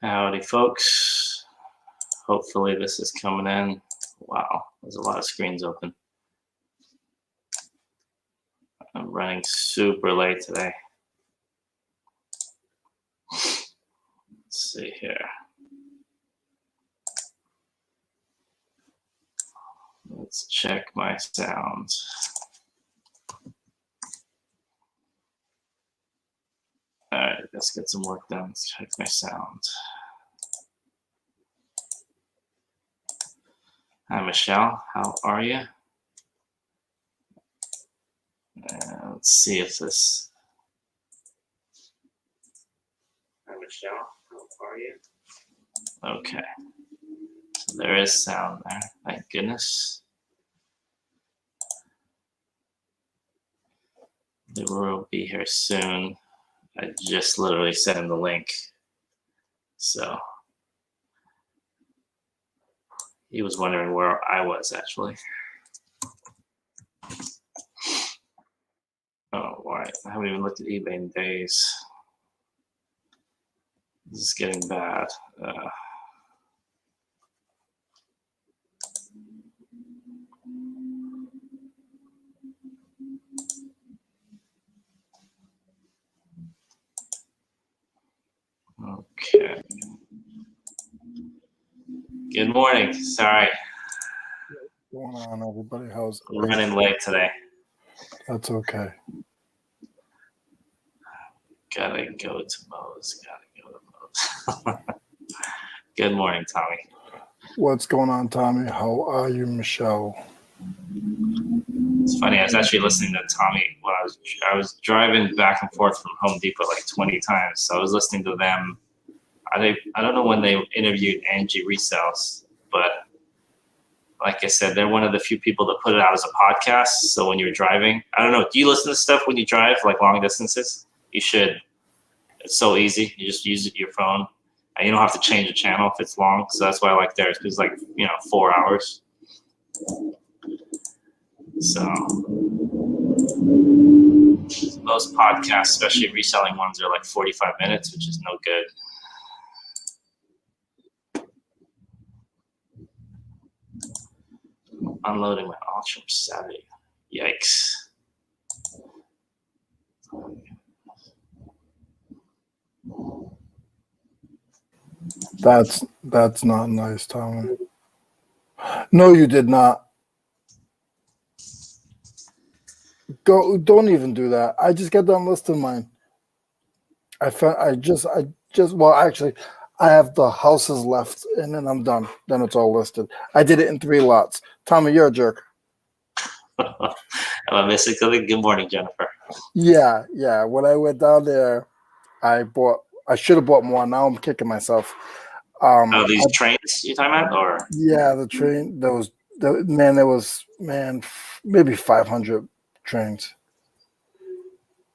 Howdy, folks. Hopefully this is coming in. Wow, there's a lot of screens open. I'm running super late today. Let's see here. Let's check my sound. All right, let's get some work done. Let's check my sound. Hi, Michelle. How are you? Let's see if this. Hi, Michelle. How are you? Okay. So there is sound there. Thank goodness. Leroy will be here soon. I just literally sent him the link. So he was wondering where I was actually. Oh, right. I haven't even looked at eBay in days. This is getting bad. Okay. Good morning. Sorry. What's going on, everybody? How's I'm running late today. That's okay. Gotta go to Mo's. Good morning, Tommy. What's going on, Tommy? How are you, Michelle? It's funny. I was actually listening to Tommy when I was driving back and forth from Home Depot like 20 times. So I was listening to them. I don't know when they interviewed Angie Resells, but like I said, they're one of the few people that put it out as a podcast. So when you're driving, I don't know. Do you listen to stuff when you drive, like long distances? You should. It's so easy. You just use your phone, and you don't have to change the channel if it's long. So that's why I like theirs, because it's like 4 hours. So most podcasts, especially reselling ones, are like 45 minutes, which is no good. Unloading my Ultra Saturday. Yikes. That's not nice, Tommy. No, you did not. Don't even do that. I just got done listing mine. Well, actually, I have the houses left, and then I'm done. Then it's all listed. I did it in 3 lots. Tommy, you're a jerk. Am I missing something? Good morning, Jennifer. Yeah. When I went down there, I should have bought more. Now I'm kicking myself. These trains you're talking about, or? Yeah, the train. There was maybe 500 trains.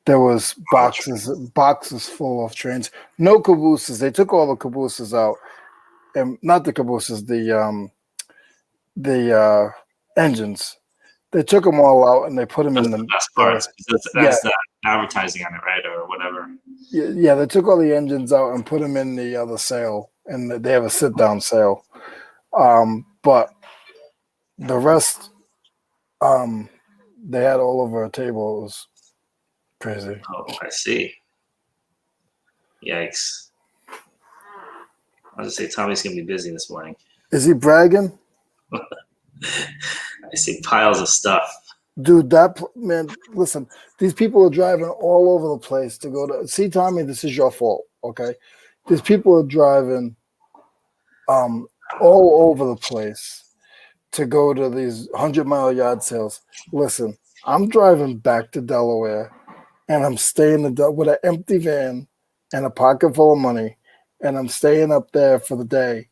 There was boxes full of trains. No cabooses. They took all the cabooses out, and not the cabooses. The engines. They took them all out and they put them in the best parts. That's the advertising on it, right, or whatever. Yeah, they took all the engines out and put them in the other sale, and they have a sit-down sale. But the rest, they had all over a table. It was crazy. Oh, I see. Yikes. I was gonna say Tommy's gonna be busy this morning. Is he bragging? I see piles of stuff. Dude, man, listen, these people are driving all over the place to go to see Tommy. This is your fault, okay? These people are driving all over the place to go to these 100-mile yard sales. Listen, I'm driving back to Delaware, and I'm staying with an empty van and a pocket full of money, and I'm staying up there for the day,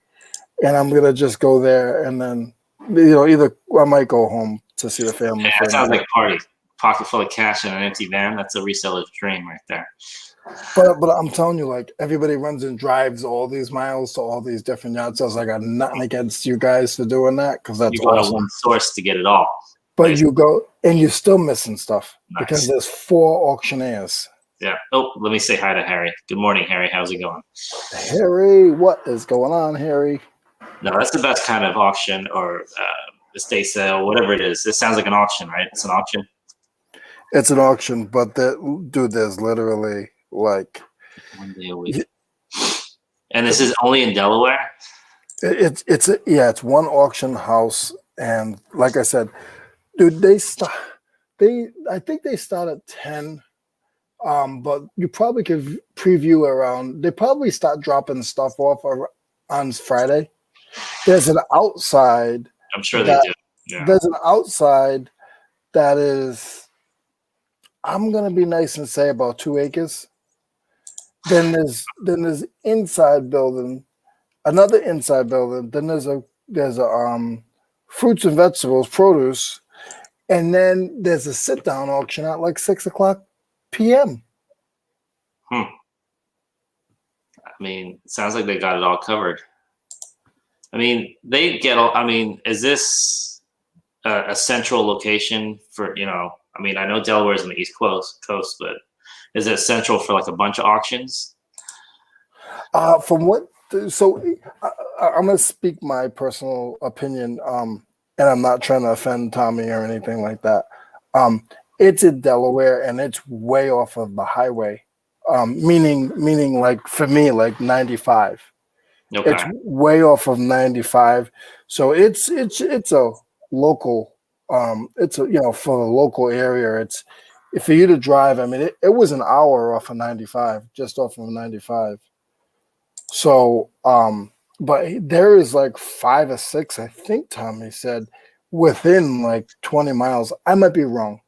and I'm gonna just go there, and then either I might go home to see the family. Yeah, that sounds like a party. Pocket full of cash and an empty van. That's a reseller's dream right there. But I'm telling you, like, everybody runs and drives all these miles to all these different yard sales. I got nothing against you guys for doing that, because that's you go awesome. to one source to get it all. But you go and you're still missing stuff because there's 4 auctioneers. Yeah. Oh, let me say hi to Harry. Good morning, Harry. How's it going? Harry, what is going on, Harry? No, that's the best kind of auction or estate sale, whatever it is. This sounds like an auction, right? It's an auction. It's an auction, but dude, there's literally like 1 day a week. And this is only in Delaware? it's one auction house, and like I said, dude, I think they start at 10. But you probably could preview around. They probably start dropping stuff off on Friday. There's an outside. I'm sure they do. Yeah. There's an outside that is, I'm gonna be nice and say about 2 acres. Then there's inside building, another inside building. Then there's a fruits and vegetables, produce, and then there's a sit down auction at like 6:00 p.m. I mean, it sounds like they got it all covered. I mean, they get all. I mean, is this a central location for, I mean, I know Delaware's on the East Coast, but is it central for like a bunch of auctions? From what, so I'm gonna speak my personal opinion, and I'm not trying to offend Tommy or anything like that. It's in Delaware, and it's way off of the highway. Meaning like for me, like 95. Okay. It's way off of 95, so it's a local. It's a, for the local area. It's for you to drive. I mean, it was an hour off of 95, just off of 95. So, but there is like 5 or 6, I think Tommy said, within like 20 miles. I might be wrong,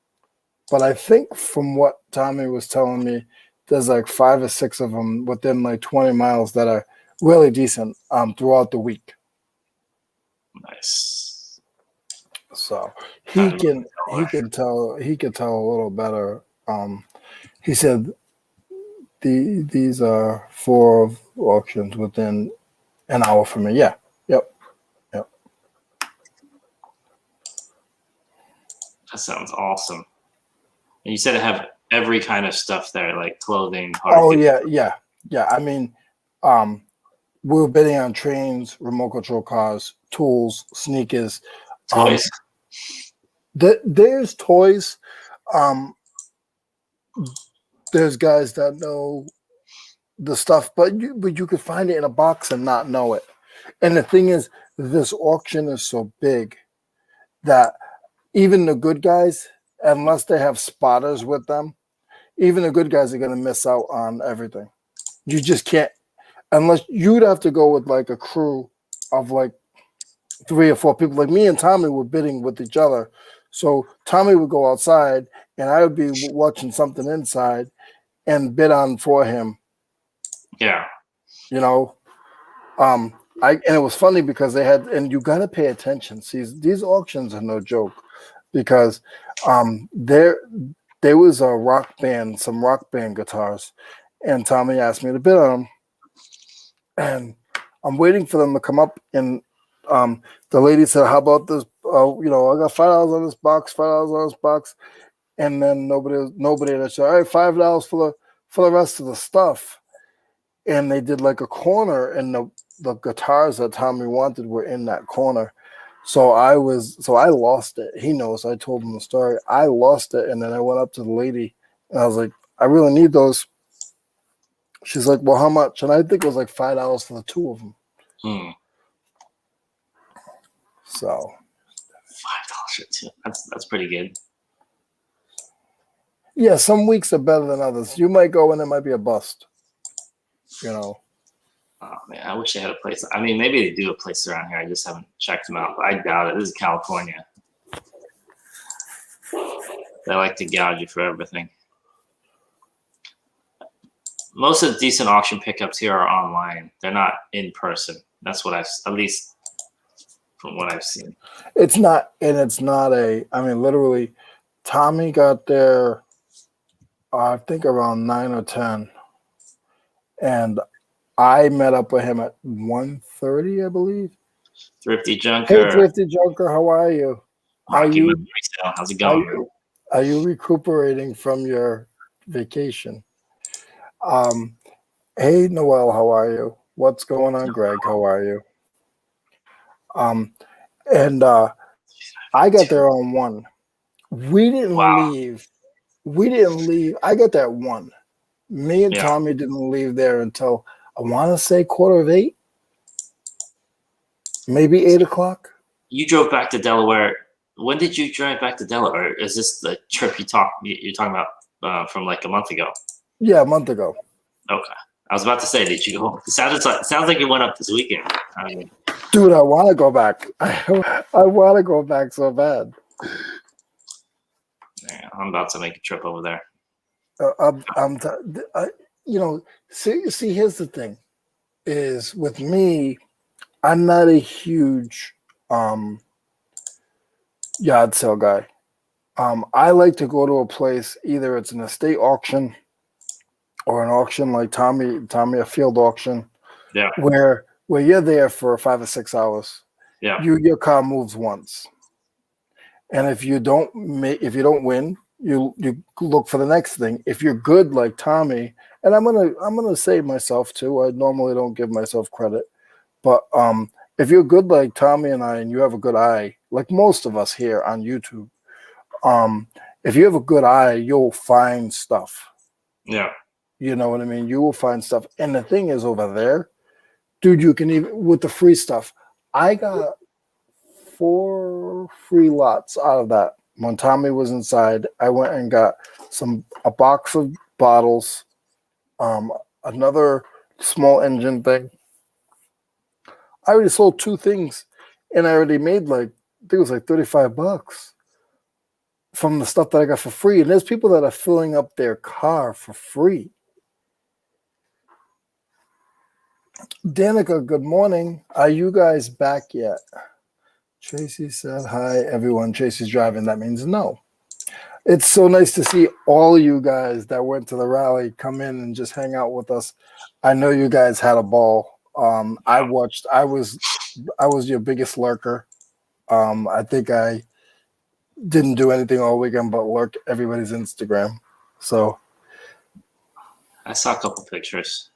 but I think from what Tommy was telling me, there's like 5 or 6 of them within like 20 miles that are really decent throughout the week. Nice. So he can tell a little better. He said these are 4 auctions within an hour from me. Yeah. Yep. That sounds awesome. And you said I have every kind of stuff there, like clothing. Yeah. I mean, we were bidding on trains, remote control cars, tools, sneakers, toys. There's toys. There's guys that know the stuff, but you could find it in a box and not know it. And the thing is, this auction is so big that even the good guys, unless they have spotters with them, even the good guys are going to miss out on everything. You just can't, unless you'd have to go with like a crew of like 3 or 4 people. Like me and Tommy were bidding with each other. So Tommy would go outside and I would be watching something inside and bid on for him. Yeah. And it was funny because they had, and you got to pay attention. See, these auctions are no joke because there was a rock band, some rock band guitars, and Tommy asked me to bid on them. And I'm waiting for them to come up, and the lady said, "How about this? I got $5 on this box, $5 on this box." And then nobody that said, "All right, $5 for the rest of the stuff." And they did like a corner, and the guitars that Tommy wanted were in that corner. So I lost it. He knows. I told him the story. I lost it, and then I went up to the lady, and I was like, "I really need those." She's like, "Well, how much?" And I think it was like $5 for the 2 of them. So $5 or 2. That's pretty good. Yeah, some weeks are better than others. You might go and it might be a bust. Oh man, I wish they had a place. I mean, maybe they do a place around here. I just haven't checked them out. But I doubt it. This is California. They like to gouge you for everything. Most of the decent auction pickups here are online. They're not in person. That's what at least from what I've seen. It's not literally, Tommy got there, I think around 9 or 10. And I met up with him at 1:30, I believe. Thrifty Junker. Hey, Thrifty Junker, how are you? How's it going? Are you recuperating from your vacation? Hey, Noel, how are you? What's going on, Greg? How are you? Um, and I got there on 1. We didn't Wow. leave. We didn't leave. I got there at 1. Me and Yeah. Tommy didn't leave there until I want to say 7:45, maybe 8 o'clock. You drove back to Delaware. When did you drive back to Delaware? Is this the trip you're talking about from like a month ago? Yeah, a month ago. Okay. I was about to say, did you go? It sounds like you went up this weekend. I mean, Dude, I want to go back. I want to go back so bad. yeah, I'm about to make a trip over there. See, here's the thing: is with me, I'm not a huge yard sale guy. I like to go to a place, either it's an estate auction or an auction like Tommy, a field auction, Yeah. where you're there for 5 or 6 hours. Yeah. Your car moves once, and if you don't win, you look for the next thing. If you're good like Tommy, and I'm gonna say myself too. I normally don't give myself credit, but if you're good like Tommy and I, and you have a good eye, like most of us here on YouTube, if you have a good eye, you'll find stuff. Yeah. You know what I mean? You will find stuff. And the thing is, over there, dude, you can even, with the free stuff, I got 4 free lots out of that. When Tommy was inside, I went and got a box of bottles, another small engine thing. I already sold 2 things, and I already made I think it was like $35 from the stuff that I got for free. And there's people that are filling up their car for free. Danica, good morning. Are you guys back yet? Tracy said, hi, everyone. Tracy's driving. That means no. It's so nice to see all you guys that went to the rally come in and just hang out with us. I know you guys had a ball. I was your biggest lurker. I think I didn't do anything all weekend but lurk everybody's Instagram. So I saw a couple pictures.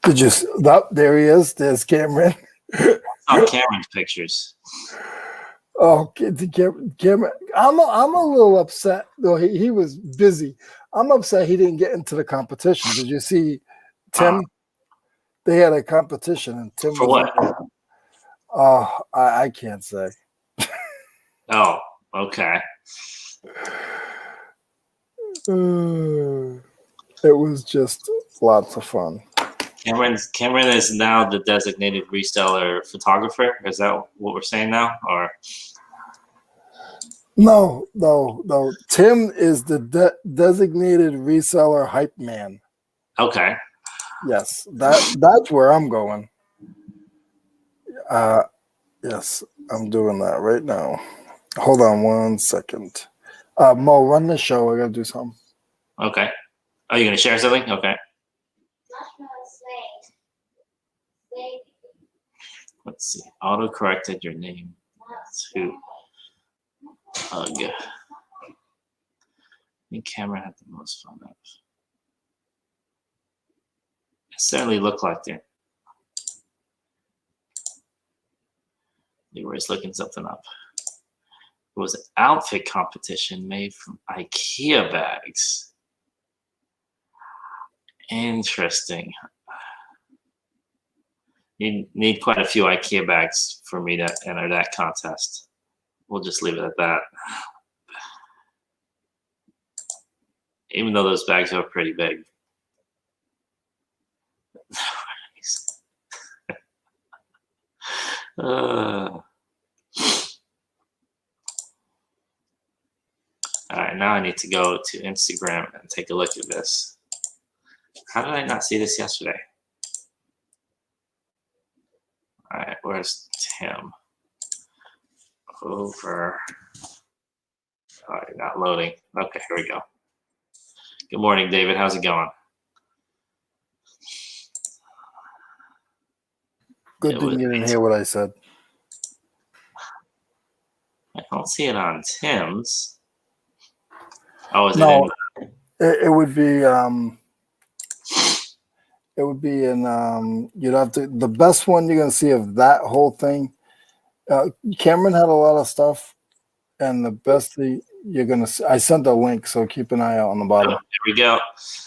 There he is. There's Cameron. I saw Cameron's pictures. Oh, Cameron! I'm a little upset though. He was busy. I'm upset he didn't get into the competition. Did you see Tim? They had a competition, and Tim for was what? Oh, I can't say. Oh, okay. It was just lots of fun. Cameron is now the designated reseller photographer. Is that what we're saying now, or? No. Tim is the designated reseller hype man. Okay. Yes, that's where I'm going. Yes, I'm doing that right now. Hold on 1 second. Mo, run the show. I gotta do something. Okay. Are you gonna share something? Okay. Let's see. Auto corrected your name to Hug. I think Cameron had the most fun of. It certainly looked like it. Leroy's looking something up. It was an outfit competition made from IKEA bags. Interesting. You need quite a few IKEA bags for me to enter that contest. We'll just leave it at that. Even though those bags are pretty big. All right, now I need to go to Instagram and take a look at this. How did I not see this yesterday? All right, where's Tim? Over. All right, not loading. Okay, here we go. Good morning, David. How's it going? Good thing you didn't hear what I said. I don't see it on Tim's. Oh, is No, it in? it would be It would be in. You'd have to. The best one you're gonna see of that whole thing. Cameron had a lot of stuff, and the best thing you're gonna see. I sent a link, so keep an eye out on the bottom. Here we go.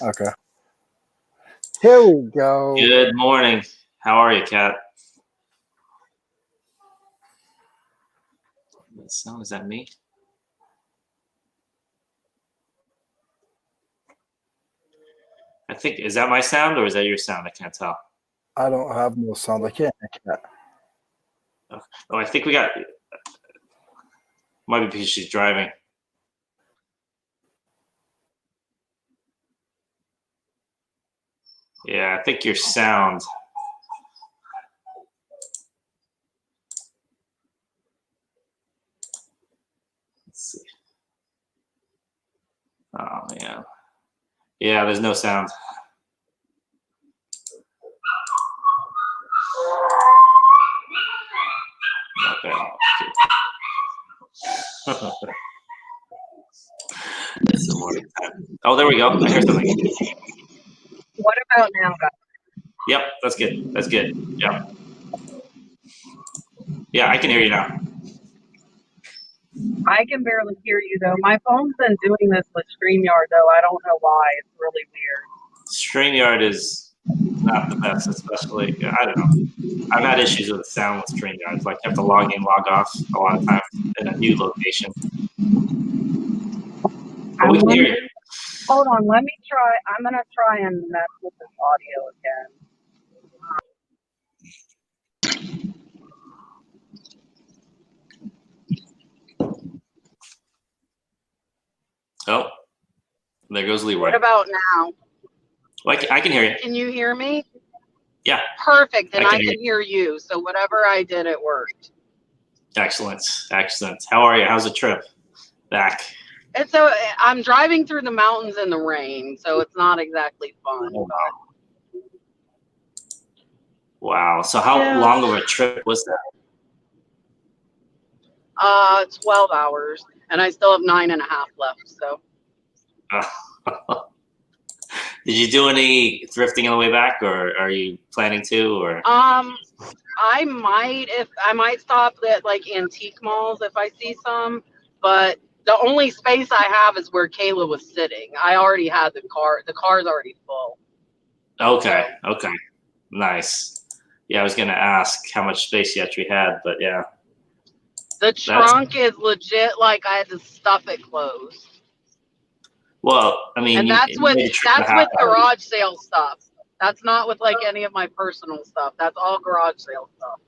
Okay. Here we go. Good morning. How are you, Kat? That sound, is that me? I think, is that my sound or is that your sound? I can't tell. I don't have no sound. I can't. Oh, I think we got, might be because she's driving. Yeah, I think your sound. Let's see. Oh, man. Yeah, there's no sound. Okay. It's the morning time. Oh, there we go. I hear something. What about now, guys? Yep, that's good. That's good. Yep. Yeah, I can hear you now. I can barely hear you, though. My phone's been doing this with StreamYard, though. I don't know why. It's really weird. StreamYard is not the best, especially, I don't know. I've had issues with sound with StreamYard. It's like you have to log in, log off a lot of times in a new location. But we can hear you. Hold on, let me try. I'm going to try and mess with this audio again. Oh, there goes Leroy. What about now? Well, I can hear you. Can you hear me? Yeah. Perfect, and I can can hear you. So whatever I did, it worked. Excellent. Excellent. How are you? How's the trip back? And so I'm driving through the mountains in the rain, so it's not exactly fun. Oh, wow. Wow. So how long of a trip was that? 12 hours, and I still have 9.5 left. So. Did you do any thrifting on the way back, or are you planning to? Or I might stop at like antique malls if I see some, but the only space I have is where Kayla was sitting. I already had the car. The car's already full. Okay. Okay. Nice. Yeah, I was gonna ask how much space you actually had, but yeah. The trunk is legit. Like I had to stuff it closed. Well, I mean, and that's with garage sale stuff. That's not with like any of my personal stuff. That's all garage sale stuff.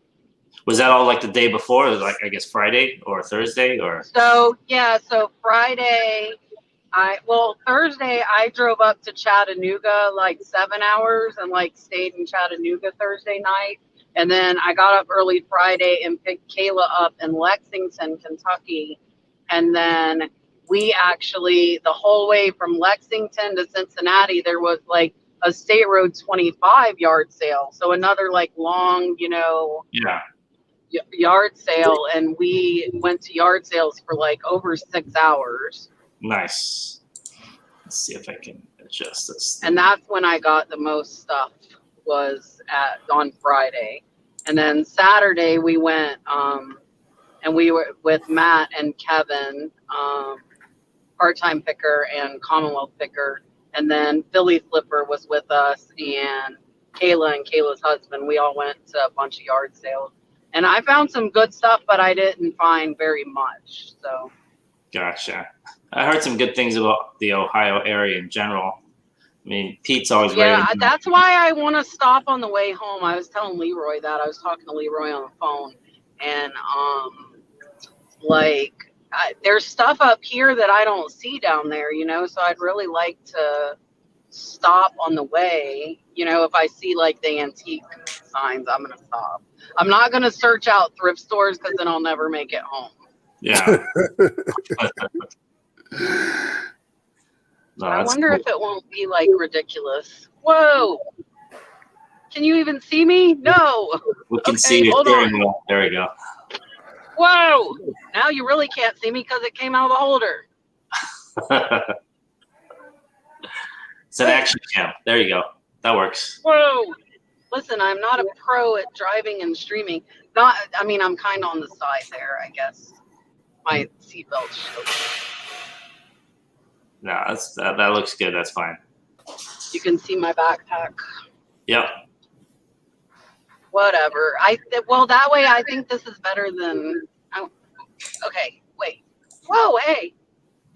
Was that all like the day before, like I guess Friday or Thursday or? So yeah, so Friday, Thursday I drove up to Chattanooga like 7 hours and like stayed in Chattanooga Thursday night. And then I got up early Friday and picked Kayla up in Lexington, Kentucky. And then we actually, the whole way from Lexington to Cincinnati, there was like a State Road 25 yard sale. So another like long, yard sale. And we went to yard sales for like over 6 hours. Nice. Let's see if I can adjust this. And that's when I got the most stuff, was on Friday. And then Saturday we went and we were with Matt and Kevin, part-time picker and Commonwealth picker, and then Philly Flipper was with us, and Kayla and Kayla's husband. We all went to a bunch of yard sales, and I found some good stuff, but I didn't find very much. So Gotcha. I heard some good things about the Ohio area in general. I mean, Pete's always yeah, that's why I want to stop on the way home. I was telling Leroy that. I was talking to Leroy on the phone, and there's stuff up here that I don't see down there, so I'd really like to stop on the way. If I see like the antique signs, I'm going to stop. I'm not going to search out thrift stores because then I'll never make it home. Yeah. No, I wonder if it won't be like ridiculous. Whoa. Can you even see me? No. We can see your steering wheel. There we go. Whoa. Now you really can't see me because it came out of the holder. It's an action cam. There you go. That works. Whoa! Listen, I'm not a pro at driving and streaming. I mean, I'm kind of on the side there, I guess. My seatbelt shows. No, that looks good. That's fine. You can see my backpack. Yep. Whatever. Well, that way I think this is better than. Okay, wait. Whoa, hey,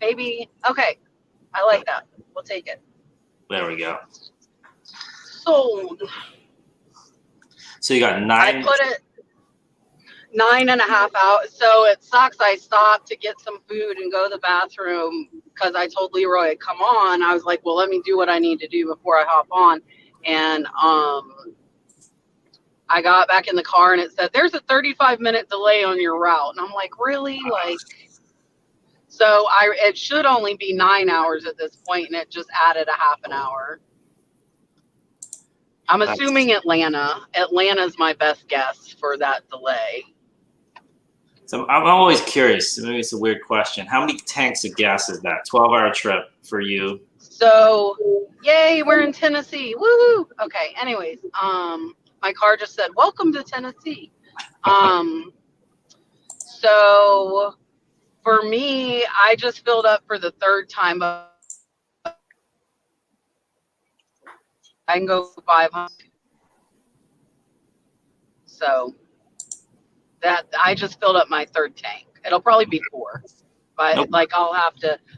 maybe. Okay, I like that. We'll take it. There we go. Sold. So you got 9. I put it 9.5 hours. So it sucks. I stopped to get some food and go to the bathroom because I told Leroy, come on. I was like, well, let me do what I need to do before I hop on. And I got back in the car and it said, there's a 35-minute delay on your route. And I'm like, really? Like, so it should only be 9 hours at this point, and it just added a half an hour. I'm assuming Atlanta. Atlanta's my best guess for that delay. So I'm always curious. Maybe it's a weird question. How many tanks of gas is that? 12-hour trip for you? So, yay, we're in Tennessee. Woohoo! Okay. Anyways, my car just said, "Welcome to Tennessee." So for me, I just filled up for the third time. I can go 500. So that I just filled up my third tank. It'll probably be 4. But Nope. like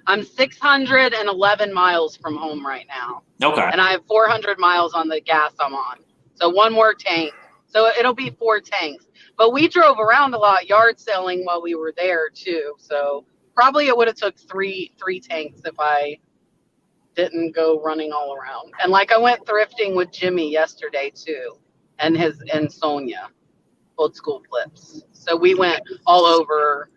I'm 611 miles from home right now. Okay. And I have 400 miles on the gas I'm on. So one more tank. So it'll be 4 tanks. But we drove around a lot yard selling while we were there too. So probably it would have took three tanks if I didn't go running all around. And like I went thrifting with Jimmy yesterday too, and Sonia, Old School Flips. So we went all over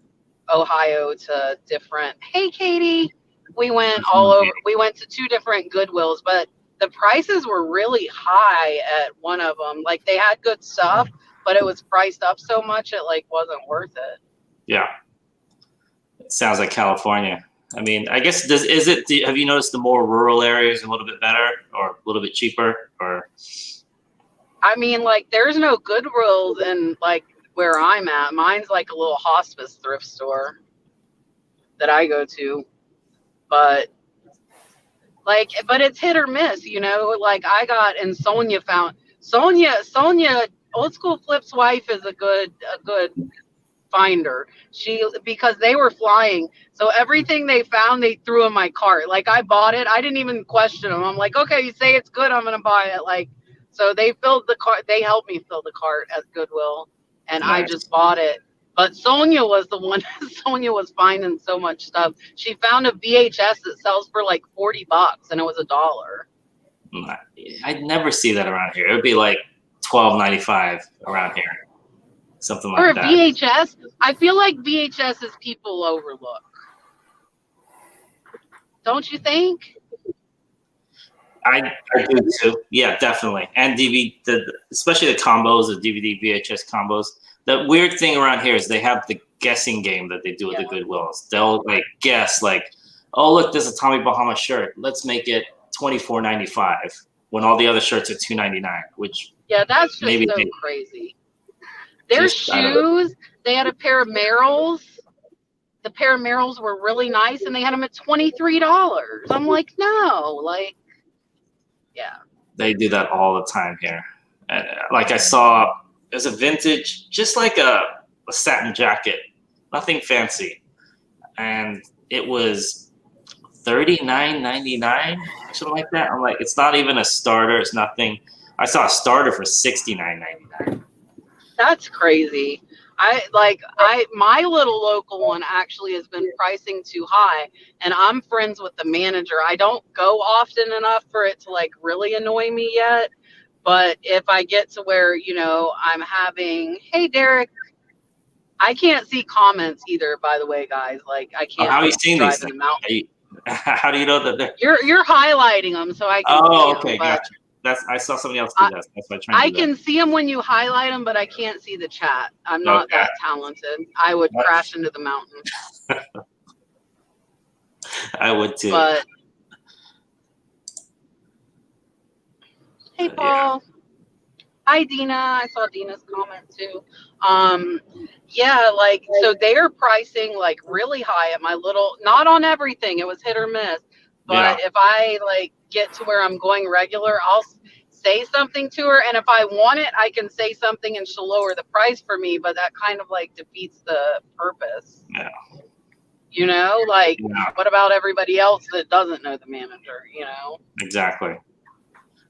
Ohio to different. Hey, Katie. We went all over. We went to 2 different Goodwills, but the prices were really high at one of them. Like they had good stuff, but it was priced up so much it like wasn't worth it. Yeah. It sounds like California. I mean, I guess have you noticed the more rural areas a little bit better or a little bit cheaper or? I mean, like there's no Goodwills in like where I'm at. Mine's like a little hospice thrift store that I go to, but it's hit or miss, you know. Like I got and Sonia Old School Flip's wife is a good finder. Because they were flying, so everything they found they threw in my cart. Like I bought it, I didn't even question them. I'm like, okay, you say it's good, I'm gonna buy it. Like, so they filled the cart. They helped me fill the cart at Goodwill, and Nice. I just bought it. But Sonia was the one. Sonia was finding so much stuff. She found a VHS that sells for like $40, and it was $1. I'd never see that around here. It would be like $12.95 around here, something like that. For a VHS, I feel like VHSs people overlook. Don't you think? I do too. Yeah, definitely. And especially the combos, the DVD VHS combos. The weird thing around here is they have the guessing game that they do at the Goodwills. They'll like guess like, oh look, there's a Tommy Bahama shirt. Let's make it $24.95 when all the other shirts are $2.99. Which that's just so crazy. Their shoes, they had a pair of Merrells. The pair of Merrells were really nice, and they had them at $23. I'm like, no, like, yeah. They do that all the time here. Like I saw, there's a vintage, just like a satin jacket, nothing fancy, and it was $39.99, something like that. I'm like, it's not even a starter. It's nothing. I saw a starter for $69.99. That's crazy. My little local one actually has been pricing too high, and I'm friends with the manager. I don't go often enough for it to like really annoy me yet. But if I get to where, you know, I'm having, hey, Derek, I can't see comments either, by the way, guys. Like, I can't. How are you seeing these things? How do you know that they're? You're highlighting them, so I can see okay, them, gotcha. I saw somebody else do that. That's why I'm trying to do can see them when you highlight them, but I can't see the chat. I'm not that talented. I would crash into the mountain. I would too. But Hey, But Paul. Hi, Dina. I saw Dina's comment too. Yeah, like, so they are pricing like really high at my little, not on everything. It was hit or miss. yeah, But if I like get to where I'm going regular, I'll say something to her. And if I want it, I can say something and she'll lower the price for me. But that kind of like defeats the purpose. yeah, You know, like, yeah, what about everybody else that doesn't know the manager, you know? exactly.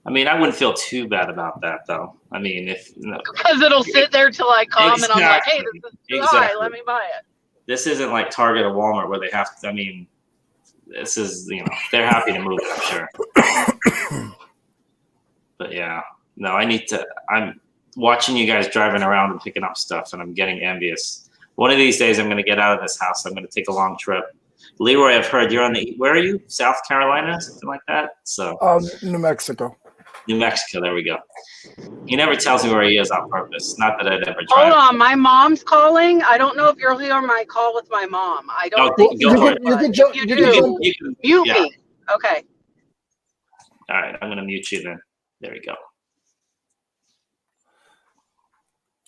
I mean, I wouldn't feel too bad about that, though. I mean, if Because it'll sit there till I come and I'm like, hey, exactly, this is too high. exactly. Let me buy it. This isn't like Target or Walmart where they have to. I mean, this is, you know, they're happy to move it, I'm sure. But yeah, no, I'm watching you guys driving around and picking up stuff, and I'm getting envious. One of these days, I'm going to get out of this house. I'm going to take a long trip. Leroy, I've heard you're where are you? South Carolina, something like that? So New Mexico. New Mexico, there we go. He never tells me where he is on purpose. Not that I'd ever Hold try. on, my mom's calling. I don't know if you'll hear my call with my mom. I don't think go for it. You can if jump. you You do, can jump. mute yeah. me. Okay. All right, I'm going to mute you then. There we go.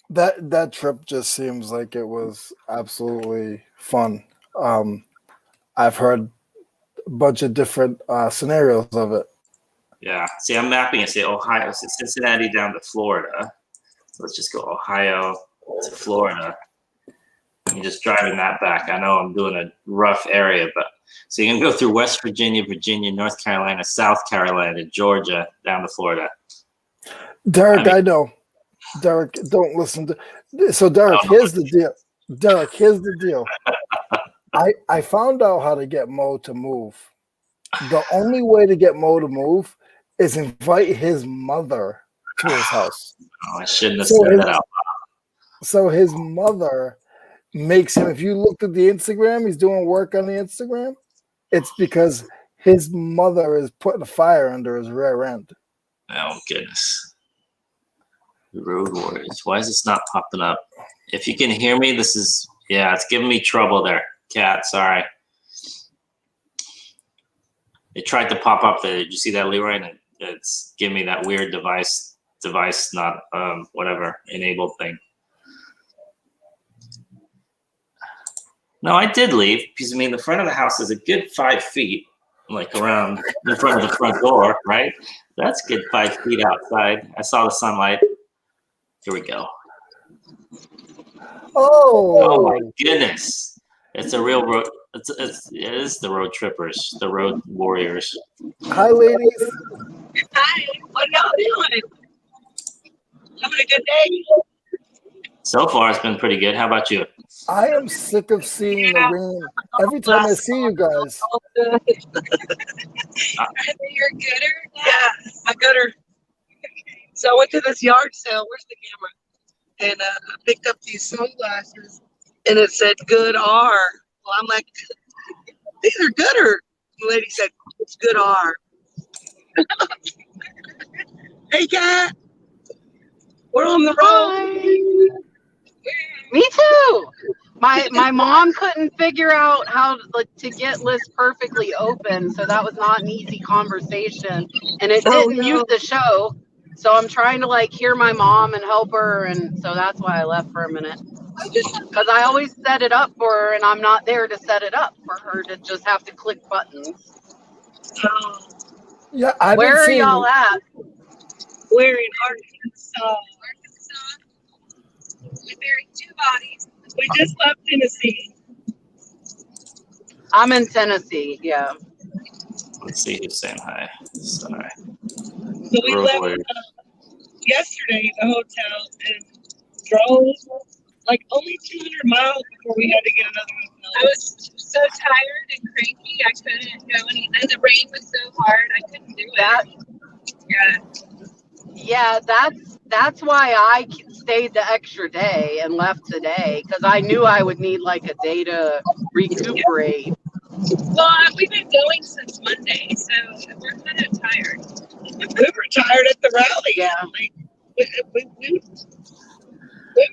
That trip just seems like it was absolutely fun. I've heard a bunch of different scenarios of it. Yeah. See, I'm mapping it. Say Ohio, so Cincinnati down to Florida. So let's just go Ohio to Florida. I'm just driving that back. I know I'm doing a rough area, but so you can go through West Virginia, Virginia, North Carolina, South Carolina, Georgia, down to Florida. Derek, I know. Derek, don't listen to. So Derek, here's the deal. Derek, here's the deal. I found out how to get Mo to move. The only way to get Mo to move is invite his mother to his house. Oh, I shouldn't have said that out. So his mother makes him. If you looked at the Instagram, he's doing work on the Instagram. It's because his mother is putting a fire under his rear end. Oh goodness. Road Warriors. Why is this not popping up? If you can hear me, this is it's giving me trouble there. Cat, sorry. It tried to pop up there. Did you see that, Leroy? And it's giving me that weird device not whatever enabled thing. No, I did leave because I mean the front of the house is a good 5 feet, like around in front of the front door, right? That's good 5 feet outside. I saw the sunlight. Here we go. Oh my goodness! It's a real road. It is the road trippers, the road warriors. Hi, ladies. Hi. What y'all doing? Having a good day? So far, it's been pretty good. How about you? I am sick of seeing the rain. Every time I see you guys. You're a gooder? Yeah, a gooder. So I went to this yard sale. Where's the camera? And I picked up these sunglasses, and it said "Good R." Well, I'm like, these are gooder. The lady said, "It's good R." Hey, cat. We're on the road. Me too. My mom couldn't figure out how to get lists perfectly open, so that was not an easy conversation. And it didn't mute the show. So I'm trying to like hear my mom and help her, and so that's why I left for a minute. Because I always set it up for her, and I'm not there to set it up for her to just have to click buttons. Yeah, where are y'all at? We're in Arkansas. We buried 2 bodies. We just left Tennessee. I'm in Tennessee. Yeah. Let's see who's saying hi. Sorry. So we left yesterday at the hotel and drove like only 200 miles before we had to get another hotel. I was so tired and cranky, I couldn't go any. And the rain was so hard, I couldn't do it. Yeah, that's why I stayed the extra day and left today, because I knew I would need like a day to recuperate. Well, we've been going since Monday, so we're kind of tired. We were tired at the rally. Yeah. Like, we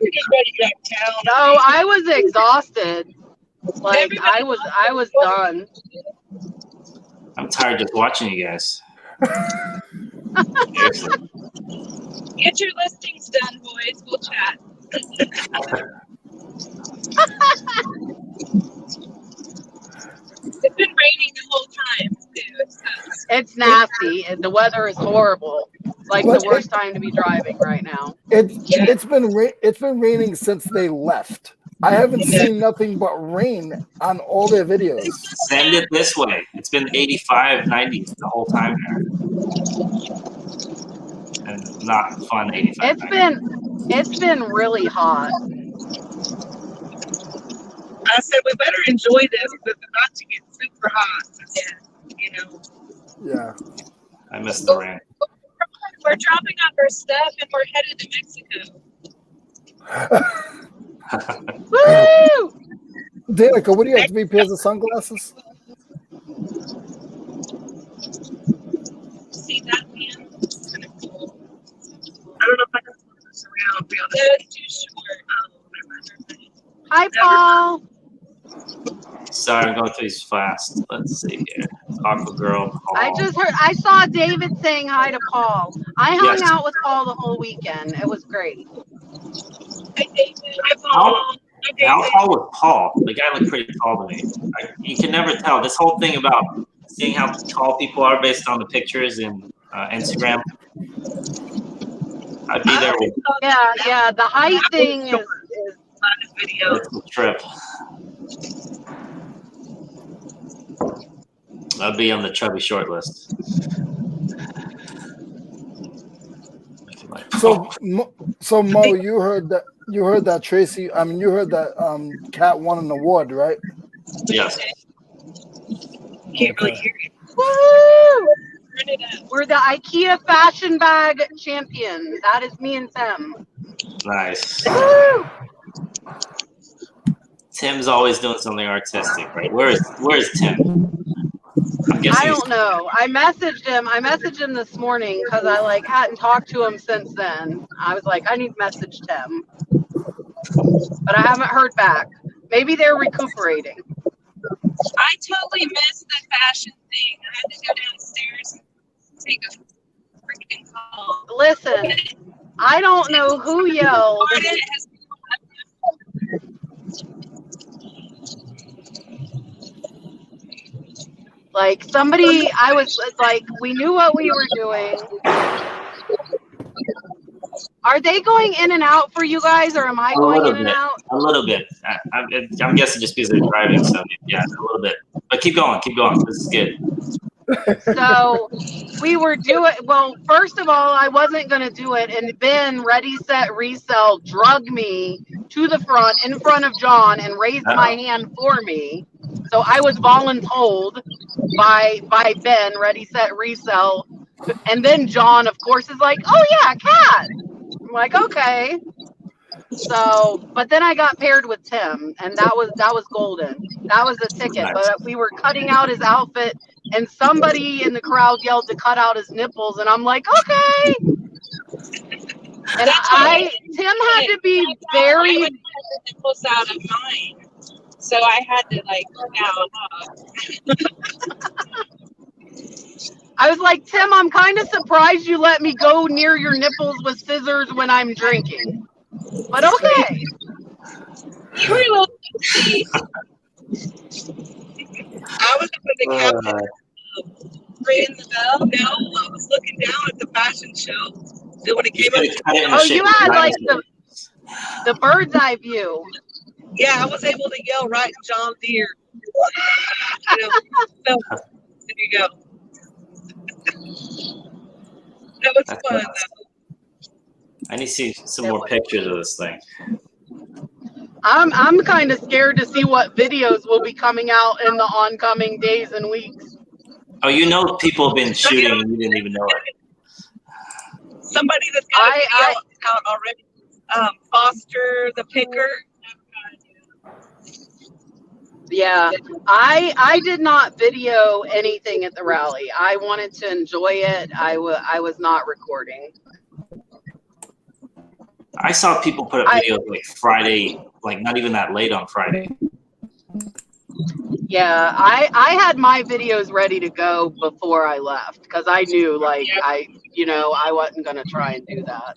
were just ready to get out of town. No, I was exhausted. Like I was done. I'm tired just watching you guys. Seriously. Get your listings done, boys. We'll chat. It's been raining the whole time, too. It sucks. It's nasty, and the weather is horrible. Like But the worst time to be driving right now. It's been raining since they left. I haven't seen nothing but rain on all their videos. Send it this way. It's been 85, 90 the whole time there. And not fun 85. It's been really hot. I said we better enjoy this because it's about to get super hot. You know. Yeah. I missed the rain. We're dropping off our stuff and we're headed to Mexico. Woo! Danica, what do you have? 3 pairs of sunglasses? See that man? It's kind of cool. I don't know if I can so we don't be on They're too short. Hi, Paul. Sorry, I'm going through these fast. Let's see here. Aqua Girl. Paul. I saw David saying hi to Paul. I hung Yes. out with Paul the whole weekend. It was great. Hi, David. Hi, Paul. How tall was Paul? The guy looked pretty tall to me. You can never tell. This whole thing about seeing how tall people are based on the pictures in Instagram. I'd be there with Yeah. The height thing is Video. the trip. I'll be on the chubby short list. So Mo, you heard that Tracy. I mean, you heard that Kat won an award, right? Yes. Can't really hear you. woo! Turn it up. We're the IKEA fashion bag champion. That is me and Tim. Nice. Woo! Tim's always doing something artistic, right? Where is Tim? I'm guessing I don't know. I messaged him this morning because I hadn't talked to him since then. I was like, I need to message Tim, but I haven't heard back. Maybe they're recuperating. I totally missed the fashion thing. I had to go downstairs and take a freaking call. Listen, I don't know who yelled. Like somebody, I was like, we knew what we were doing. Are they going in and out for you guys, or am I going in and out? A little bit. I'm guessing just because they're driving, so yeah, a little bit. But keep going. This is good. So we were doing, well, first of all, I wasn't going to do it. And Ben, Ready, Set, Resell, drug me to the front in front of John and raised my hand for me. So I was voluntold by Ben, Ready, Set, Resell. And then John, of course, is like, oh, yeah, Kat. I'm like, okay. So, but then I got paired with Tim, and that was golden. That was the ticket. Nice. But we were cutting out his outfit, and somebody in the crowd yelled to cut out his nipples, and I'm like, okay. And Tim had to be very. I would cut the nipples out of mine, so I had to I was like, Tim, I'm kind of surprised you let me go near your nipples with scissors when I'm drinking. But okay. You were a little tipsy. I was up in the captain ringing the bell. No, I was looking down at the fashion show. So when it came up, Oh, you had like the bird's eye view. yeah, I was able to yell right John Deere. So there you go. That was fun. I need to see some more pictures of this thing. I'm kind of scared to see what videos will be coming out in the oncoming days and weeks. Oh, people have been shooting and you didn't even know it. Somebody that's got a video out already. Foster the Picker. Yeah, I did not video anything at the rally. I wanted to enjoy it. I was not recording. I saw people put up videos like Friday, like not even that late on Friday. Yeah, I had my videos ready to go before I left because I knew you know, I wasn't going to try and do that.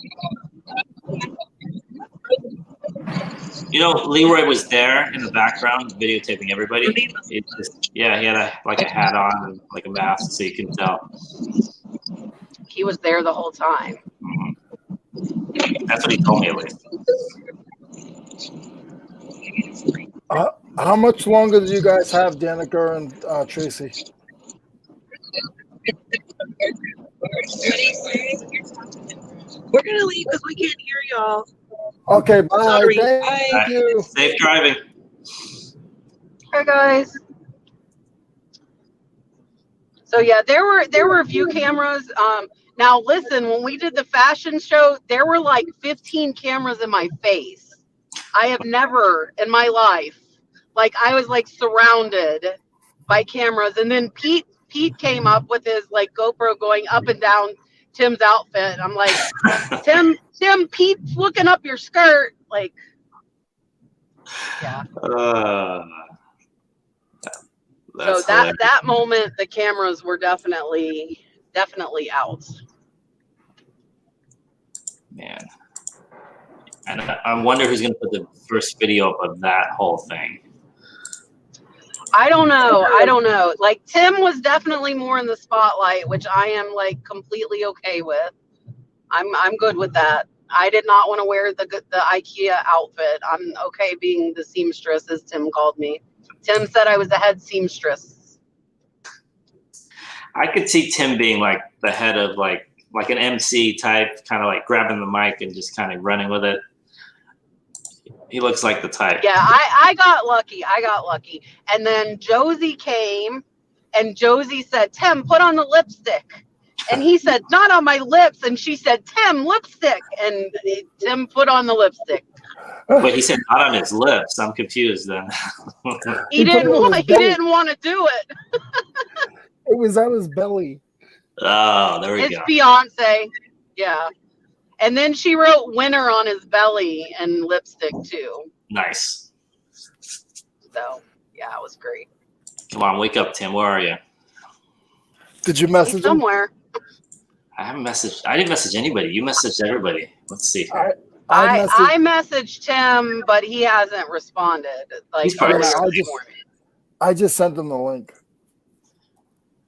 You know, Leroy was there in the background videotaping everybody. He had a hat on and like a mask, so you can tell. He was there the whole time. Mm-hmm. That's what he told me at least. How much longer do you guys have, Danica and Tracy? We're gonna leave because we can't hear y'all. Okay, bye. Sorry. Thank you. Safe driving. Hi guys. So yeah, there were a few cameras. Now listen, when we did the fashion show, there were like 15 cameras in my face. I have never in my life, like I was like surrounded by cameras. And then Pete came up with his like GoPro going up and down Tim's outfit. I'm like, Tim, Pete's looking up your skirt. Like, yeah. So that moment, the cameras were definitely out. Man. And I wonder who's going to put the first video up of that whole thing. I don't know. Like Tim was definitely more in the spotlight, which I am like completely okay with. I'm good with that. I did not want to wear the IKEA outfit. I'm okay being the seamstress, as Tim called me. Tim said I was the head seamstress. I could see Tim being like the head of like an MC type, kind of like grabbing the mic and just kind of running with it. He looks like the type. Yeah, I got lucky. And then Josie came, and Josie said, Tim, put on the lipstick. And he said, not on my lips. And she said, Tim, lipstick. And Tim put on the lipstick. Wait, he said not on his lips. I'm confused then. He didn't want to do it. It was on his belly. Oh, there we go. His fiance. Yeah. And then she wrote winner on his belly and lipstick too. Nice. So yeah, it was great. Come on, wake up, Tim. Where are you? Did you message him? Somewhere? I haven't messaged. I didn't message anybody. You messaged everybody. Let's see. I messaged him, but he hasn't responded. Like I just sent him the link.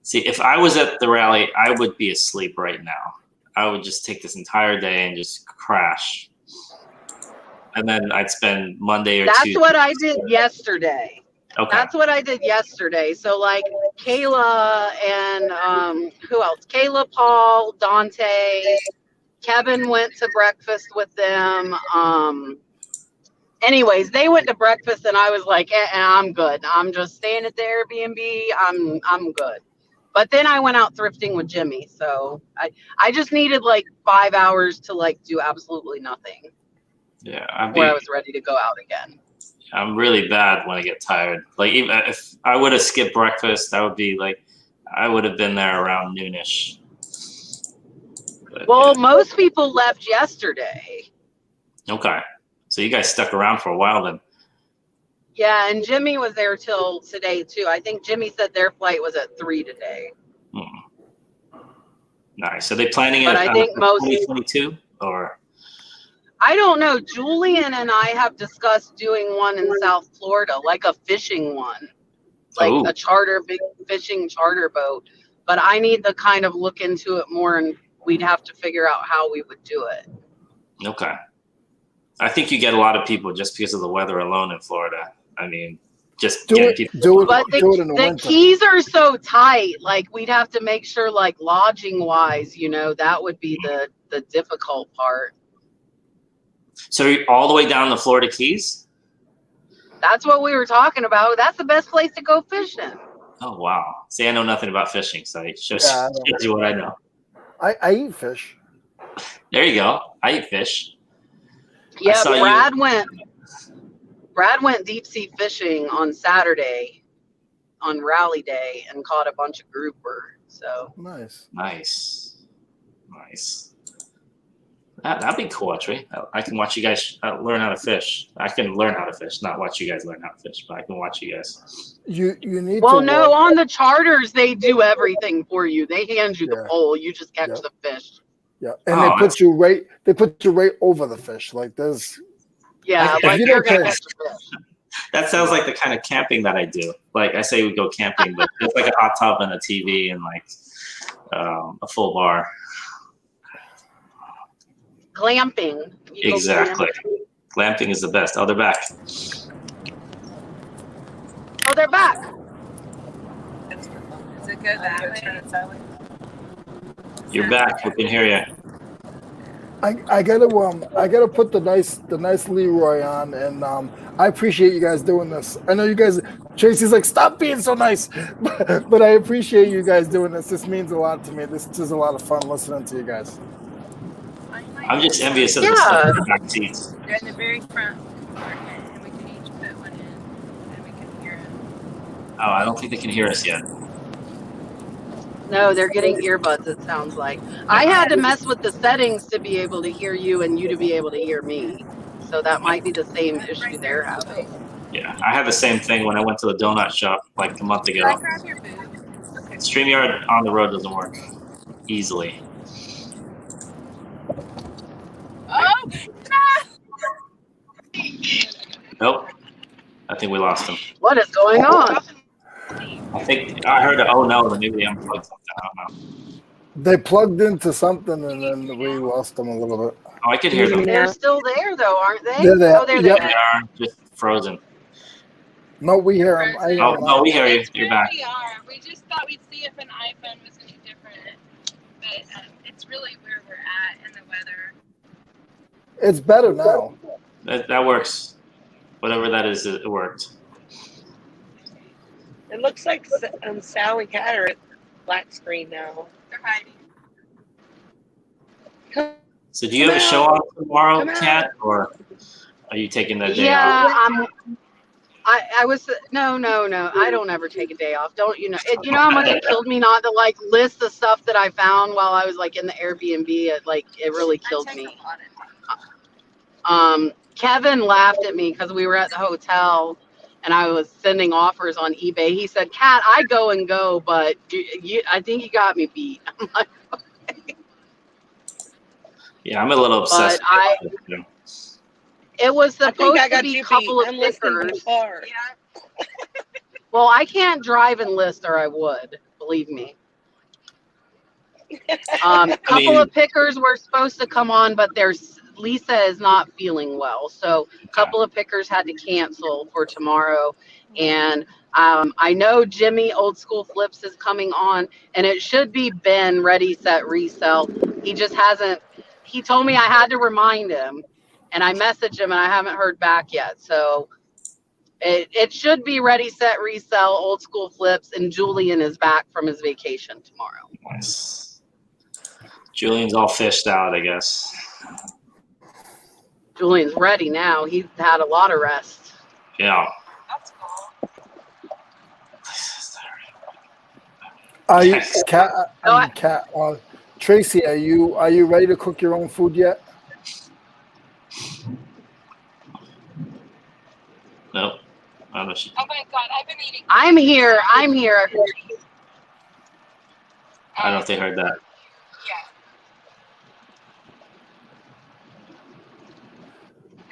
See, if I was at the rally, I would be asleep right now. I would just take this entire day and just crash. And then I'd spend Monday or Tuesday. That's what I did yesterday. Okay. That's what I did yesterday. So like Kayla and who else? Kayla, Paul, Dante, Kevin went to breakfast with them. Anyways, they went to breakfast and I was like, I'm good. I'm just staying at the Airbnb. I'm good. But then I went out thrifting with Jimmy. So I just needed like 5 hours to like do absolutely nothing. Yeah. Where I was ready to go out again. I'm really bad when I get tired. Like even if I would have skipped breakfast, that would be like, I would have been there around noonish. But, well, most people left yesterday. Okay. So you guys stuck around for a while then. Yeah, and Jimmy was there till today too. I think Jimmy said their flight was at 3 today. Nice. Are they planning it? But I think most 2022 or? I don't know. Julian and I have discussed doing one in South Florida, like a fishing one, like a big fishing charter boat. But I need to kind of look into it more, and we'd have to figure out how we would do it. Okay. I think you get a lot of people just because of the weather alone in Florida. I mean, just do it. But the keys are so tight. Like we'd have to make sure, like lodging wise, you know, that would be the difficult part. So you're all the way down the Florida Keys? That's what we were talking about. That's the best place to go fishing. Oh wow! See, I know nothing about fishing, so it shows you what I know. I eat fish. There you go. I eat fish. Yeah, Brad went deep sea fishing on Saturday on rally day and caught a bunch of grouper. So nice. That'd be cool, actually. I can watch you guys learn how to fish. I can learn how to fish, not watch you guys learn how to fish, but I can watch you guys. You need Well, to no, watch. on the charters they do everything for you. They hand you the Yeah. pole. You just catch Yep. the fish. Yeah, and Oh, they that's- put you right over the fish. Like there's Yeah, If like you you're don't gonna pay- catch a fish. That sounds like the kind of camping that I do. Like I say we go camping, but it's like a hot tub and a TV and like a full bar. Glamping. You go Exactly. glamping. Glamping is the best. Oh, they're back. Oh, they're back. Is it good that way? You're back. We can hear you. I gotta put the nice Leroy on, and I appreciate you guys doing this. I know you guys. Tracy's like, stop being so nice, but I appreciate you guys doing this. This means a lot to me. This is a lot of fun listening to you guys. I'm just envious of the Yeah. stuff in the back seats. They're in the very front compartment, and we can each put one in, and we can hear it. Oh, I don't think they can hear us yet. No, they're getting earbuds, it sounds like. I had to mess with the settings to be able to hear you and you to be able to hear me. So that might be the same issue they're having. Yeah, I had the same thing when I went to the donut shop like a month Can I ago. grab your boots? Okay. StreamYard on the road doesn't work easily. Oh, Nope. I think we lost him. What is going on? I think I heard oh no, then maybe they unplugged something. I don't know. They plugged into something, and then we lost them a little bit. Oh, I could hear them. They're still there though, aren't they? They're there. Oh, they're Yep. They there. are just frozen. No, we hear them. I hear Oh, 'em. no, we hear you. It's You're where back. we are. We just thought we'd see if an iPhone was any different, but it's really where we're at and the weather. It's better now. That works. Whatever that is, it worked. It looks like Sal and Kat are at black screen now. They're hiding. So do you have a show on tomorrow, Come out. Kat, or are you taking that day off? Yeah, I was no. I don't ever take a day off. Don't you know? You know how much it killed me not to like list the stuff that I found while I was like in the Airbnb. It really killed I take me. a lot of Kevin laughed at me because we were at the hotel and I was sending offers on eBay. He said, "Kat, I go and go, but I think you got me beat." I'm like, Yeah, I'm a little obsessed. But with it. it was I think supposed I to got be you a beat. couple of I'm listening to the pickers. car. Yeah. Well, I can't drive and list, or I would, believe me. Couple of pickers were supposed to come on, but Lisa is not feeling well, so a couple of pickers had to cancel for tomorrow. And I know Jimmy Old School Flips is coming on, and it should be Ben Ready Set Resell. He just hasn't. He told me I had to remind him, and I messaged him, and I haven't heard back yet. So it should be Ready Set Resell, Old School Flips, and Julian is back from his vacation tomorrow. Nice. Julian's all fished out, I guess. Julian's ready now. He's had a lot of rest. Yeah. That's cool. Are you, Yes. Kat, Tracy, are you ready to cook your own food yet? Nope. I don't know. She, Oh my God, I've been eating. I'm here. I'm here. I don't know if they heard that. Yeah.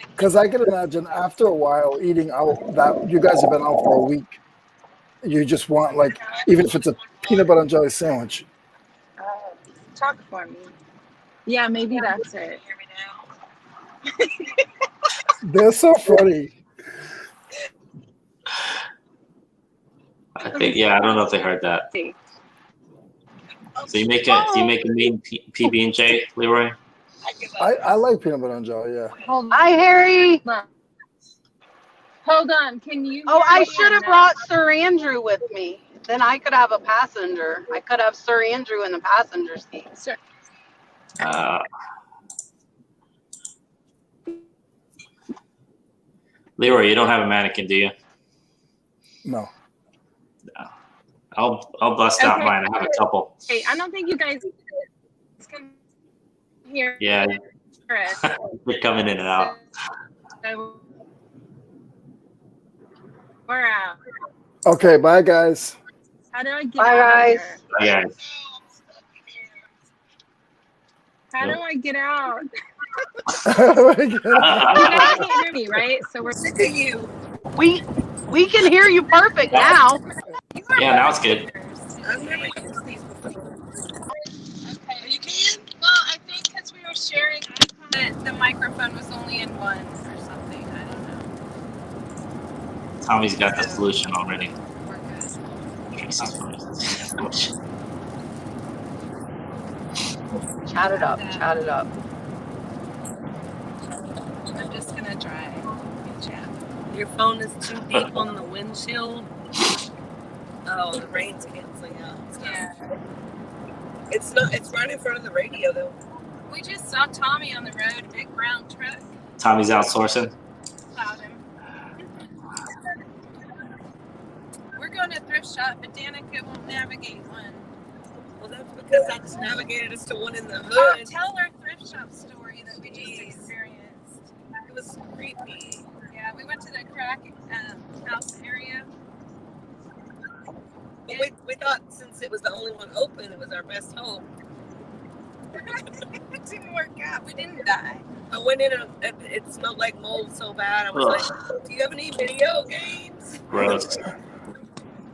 Because I can imagine after a while eating out, that you guys have been out for a week. You just want, like, even if it's a peanut butter and jelly sandwich. Talk for me. Yeah, maybe that's it. Hear me now. They're so funny. I think I don't know if they heard that. So you make do you make a mean PB and J, Leroy? I like peanut butter and jelly, yeah. Hold on. Hi, Harry. Hold on. Can you? Oh, hear I me should or have no? brought Sir Andrew with me. Then I could have a passenger. I could have Sir Andrew in the passenger seat. Sir. Leroy, you don't have a mannequin, do you? No. I'll bust out Okay. mine. I have a couple. Hey, I don't think you guys can hear Yeah, You're coming in and out. So we're out. Okay, bye guys. How do I get Bye, out of guys. here? Yeah. How do I get out? Okay. You guys can't hear me, right? So we're Sick of you. We can hear you perfect now. you are Yeah, now it's good. I've never used these before. Okay. You can? Well, I think because we were sharing, I thought the microphone was only in one or something. I don't know. Tommy's got the solution already. We're good. Tracy's phone. Chat it up. Chat it up. I'm just gonna drive and chat. Your phone is too deep on the windshield. Oh, the rain's canceling out. Yeah. It's not. It's right in front of the radio though. We just saw Tommy on the road, big brown truck. Tommy's outsourcing. Plowed him. We're going to a thrift shop, but Danica won't navigate one. Well, that's because I just navigated us to one in the Oh, hood. tell our thrift shop story that we just experienced. It was creepy. Yeah, we went to the crack house area. But we thought since it was the only one open, it was our best hope. It didn't work out. We didn't die. I went in and it smelled like mold so bad. I was like, "Do you have any video games?" Gross.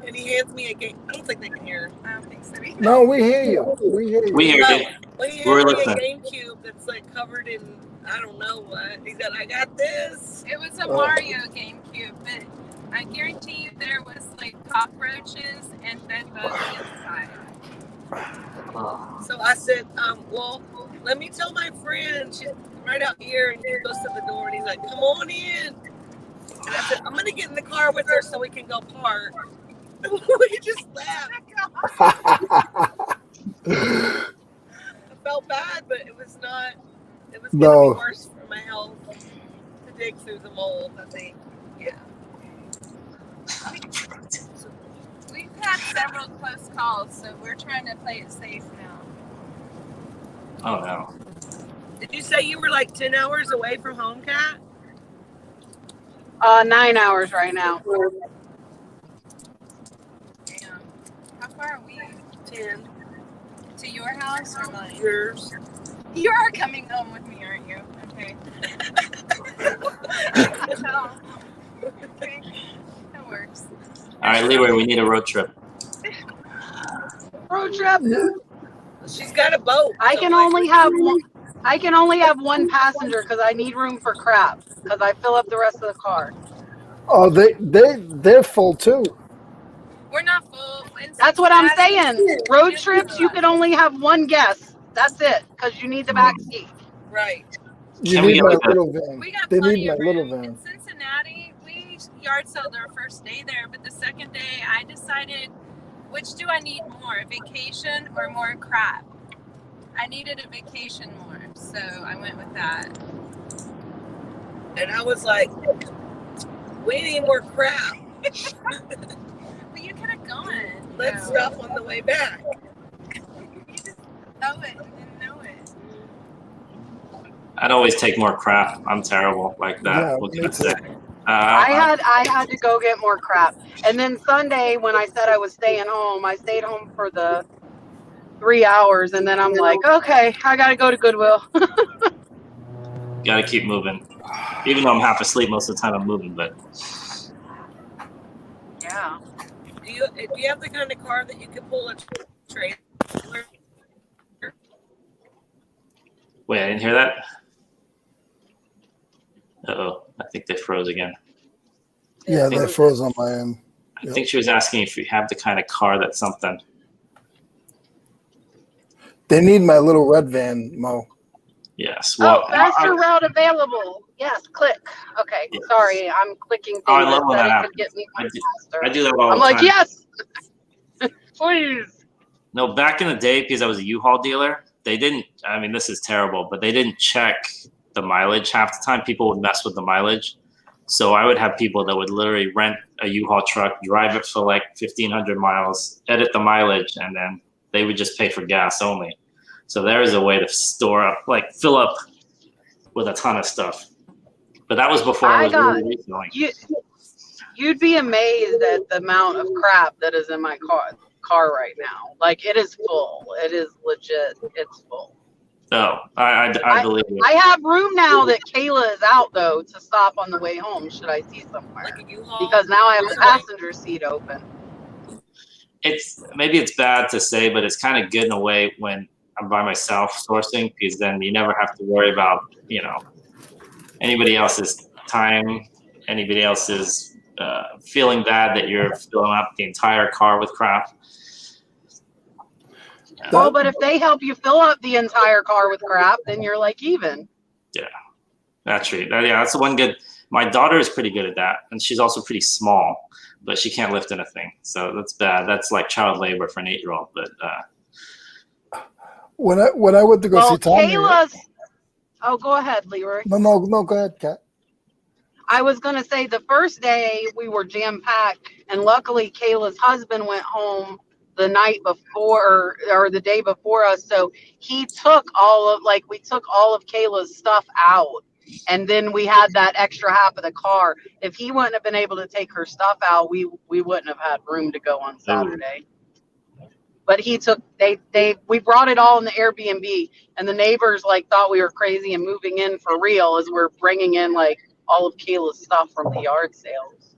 And he hands me a game. I don't think they can hear. I don't think so. No, we hear you. We hear you. We hear you. But he We're hands me a listening. GameCube that's like covered in I don't know what. He said, "I got this." It was a Mario GameCube, but I guarantee you there was like cockroaches and bed bugs inside. So I said, well, let me tell my friend. She's right out here, and he goes to the door, and he's like, "Come on in." And I said, "I'm gonna get in the car with her so we can go park." We just laughed. I felt bad, but it was not. It was gonna be worse for my health to dig through the mold. I think. Yeah. We've had several close calls, so we're trying to play it safe now. Oh no. Did you say you were like 10 hours away from home, Kat? 9 hours right now. Yeah. How far are we? 10. To your house or mine? Yours. You are coming home with me, aren't you? Okay. No. Okay. That works. All right, Leroy, we need a road trip. Road trip. She's got a boat. I so can like, only have one. I can only have one passenger because I need room for crap because I fill up the rest of the car. Oh, they're full too. We're not full. In That's what I'm Cincinnati, saying. Road trips, you can only have one guest. That's it because you need the back seat. Right. You Can we need get my like a- little van. We got They plenty need my of little room. van. In Cincinnati, we yard sold our first day there, but the second day I decided, which do I need more, a vacation or more crap? I needed a vacation more, so I went with that. And I was like, we need more crap. But you could have gone. Let's though. stop on the way back. You just know it and then know it. I'd always take more crap. I'm terrible like that. Yeah, What can me I say? too. I had to go get more crap. And then Sunday when I said I was staying home, I stayed home for the 3 hours and then I'm like, okay, I gotta go to Goodwill. Gotta keep moving. Even though I'm half asleep most of the time, I'm moving. But Yeah. Do you have the kind of car that you could pull a trailer? wait, I didn't hear that. Uh-oh, I think they froze again. Yeah, they froze on my end. I think she was asking if you have the kind of car that's something. They need my little red van, Mo. Yes. Well, faster route available. Yes, click. Okay, Yes. sorry, I'm clicking things Oh, I love when that that it could get me I much do- faster. I do that all I'm the like, time. yes, please. No, back in the day, because I was a U-Haul dealer, they didn't, I mean, this is terrible, but they didn't check the mileage. Half the time, people would mess with the mileage. So I would have people that would literally rent a U-Haul truck, drive it for like 1,500 miles, edit the mileage, and then they would just pay for gas only. So there is a way to store up, like fill up with a ton of stuff. But that was before I was really reselling. You'd be amazed at the amount of crap that is in my car right now. Like, it is full. It is legit. It's full. Oh, I believe it. I have room now that Kayla is out, though, to stop on the way home should I see somewhere. Because now I have the passenger seat open. Maybe it's bad to say, but it's kind of good in a way when I'm by myself sourcing, because then you never have to worry about, anybody else's time, anybody else's feeling bad that you're filling up the entire car with crap. Well, but if they help you fill up the entire car with crap, then you're like even. Yeah, that's true. That's the one good. My daughter is pretty good at that, and she's also pretty small, but she can't lift anything, so that's bad. That's like child labor for an 8-year-old. But when I went to go see Tommy, oh, go ahead, Leroy. No, go ahead, Kat. I was gonna say the first day we were jam packed, and luckily Kayla's husband went home the night before or the day before us, so he took we took all of Kayla's stuff out, and then we had that extra half of the car. If he wouldn't have been able to take her stuff out, we wouldn't have had room to go on Saturday. But we brought it all in the Airbnb, and the neighbors thought we were crazy and moving in for real as we're bringing in all of Kayla's stuff from the yard sales.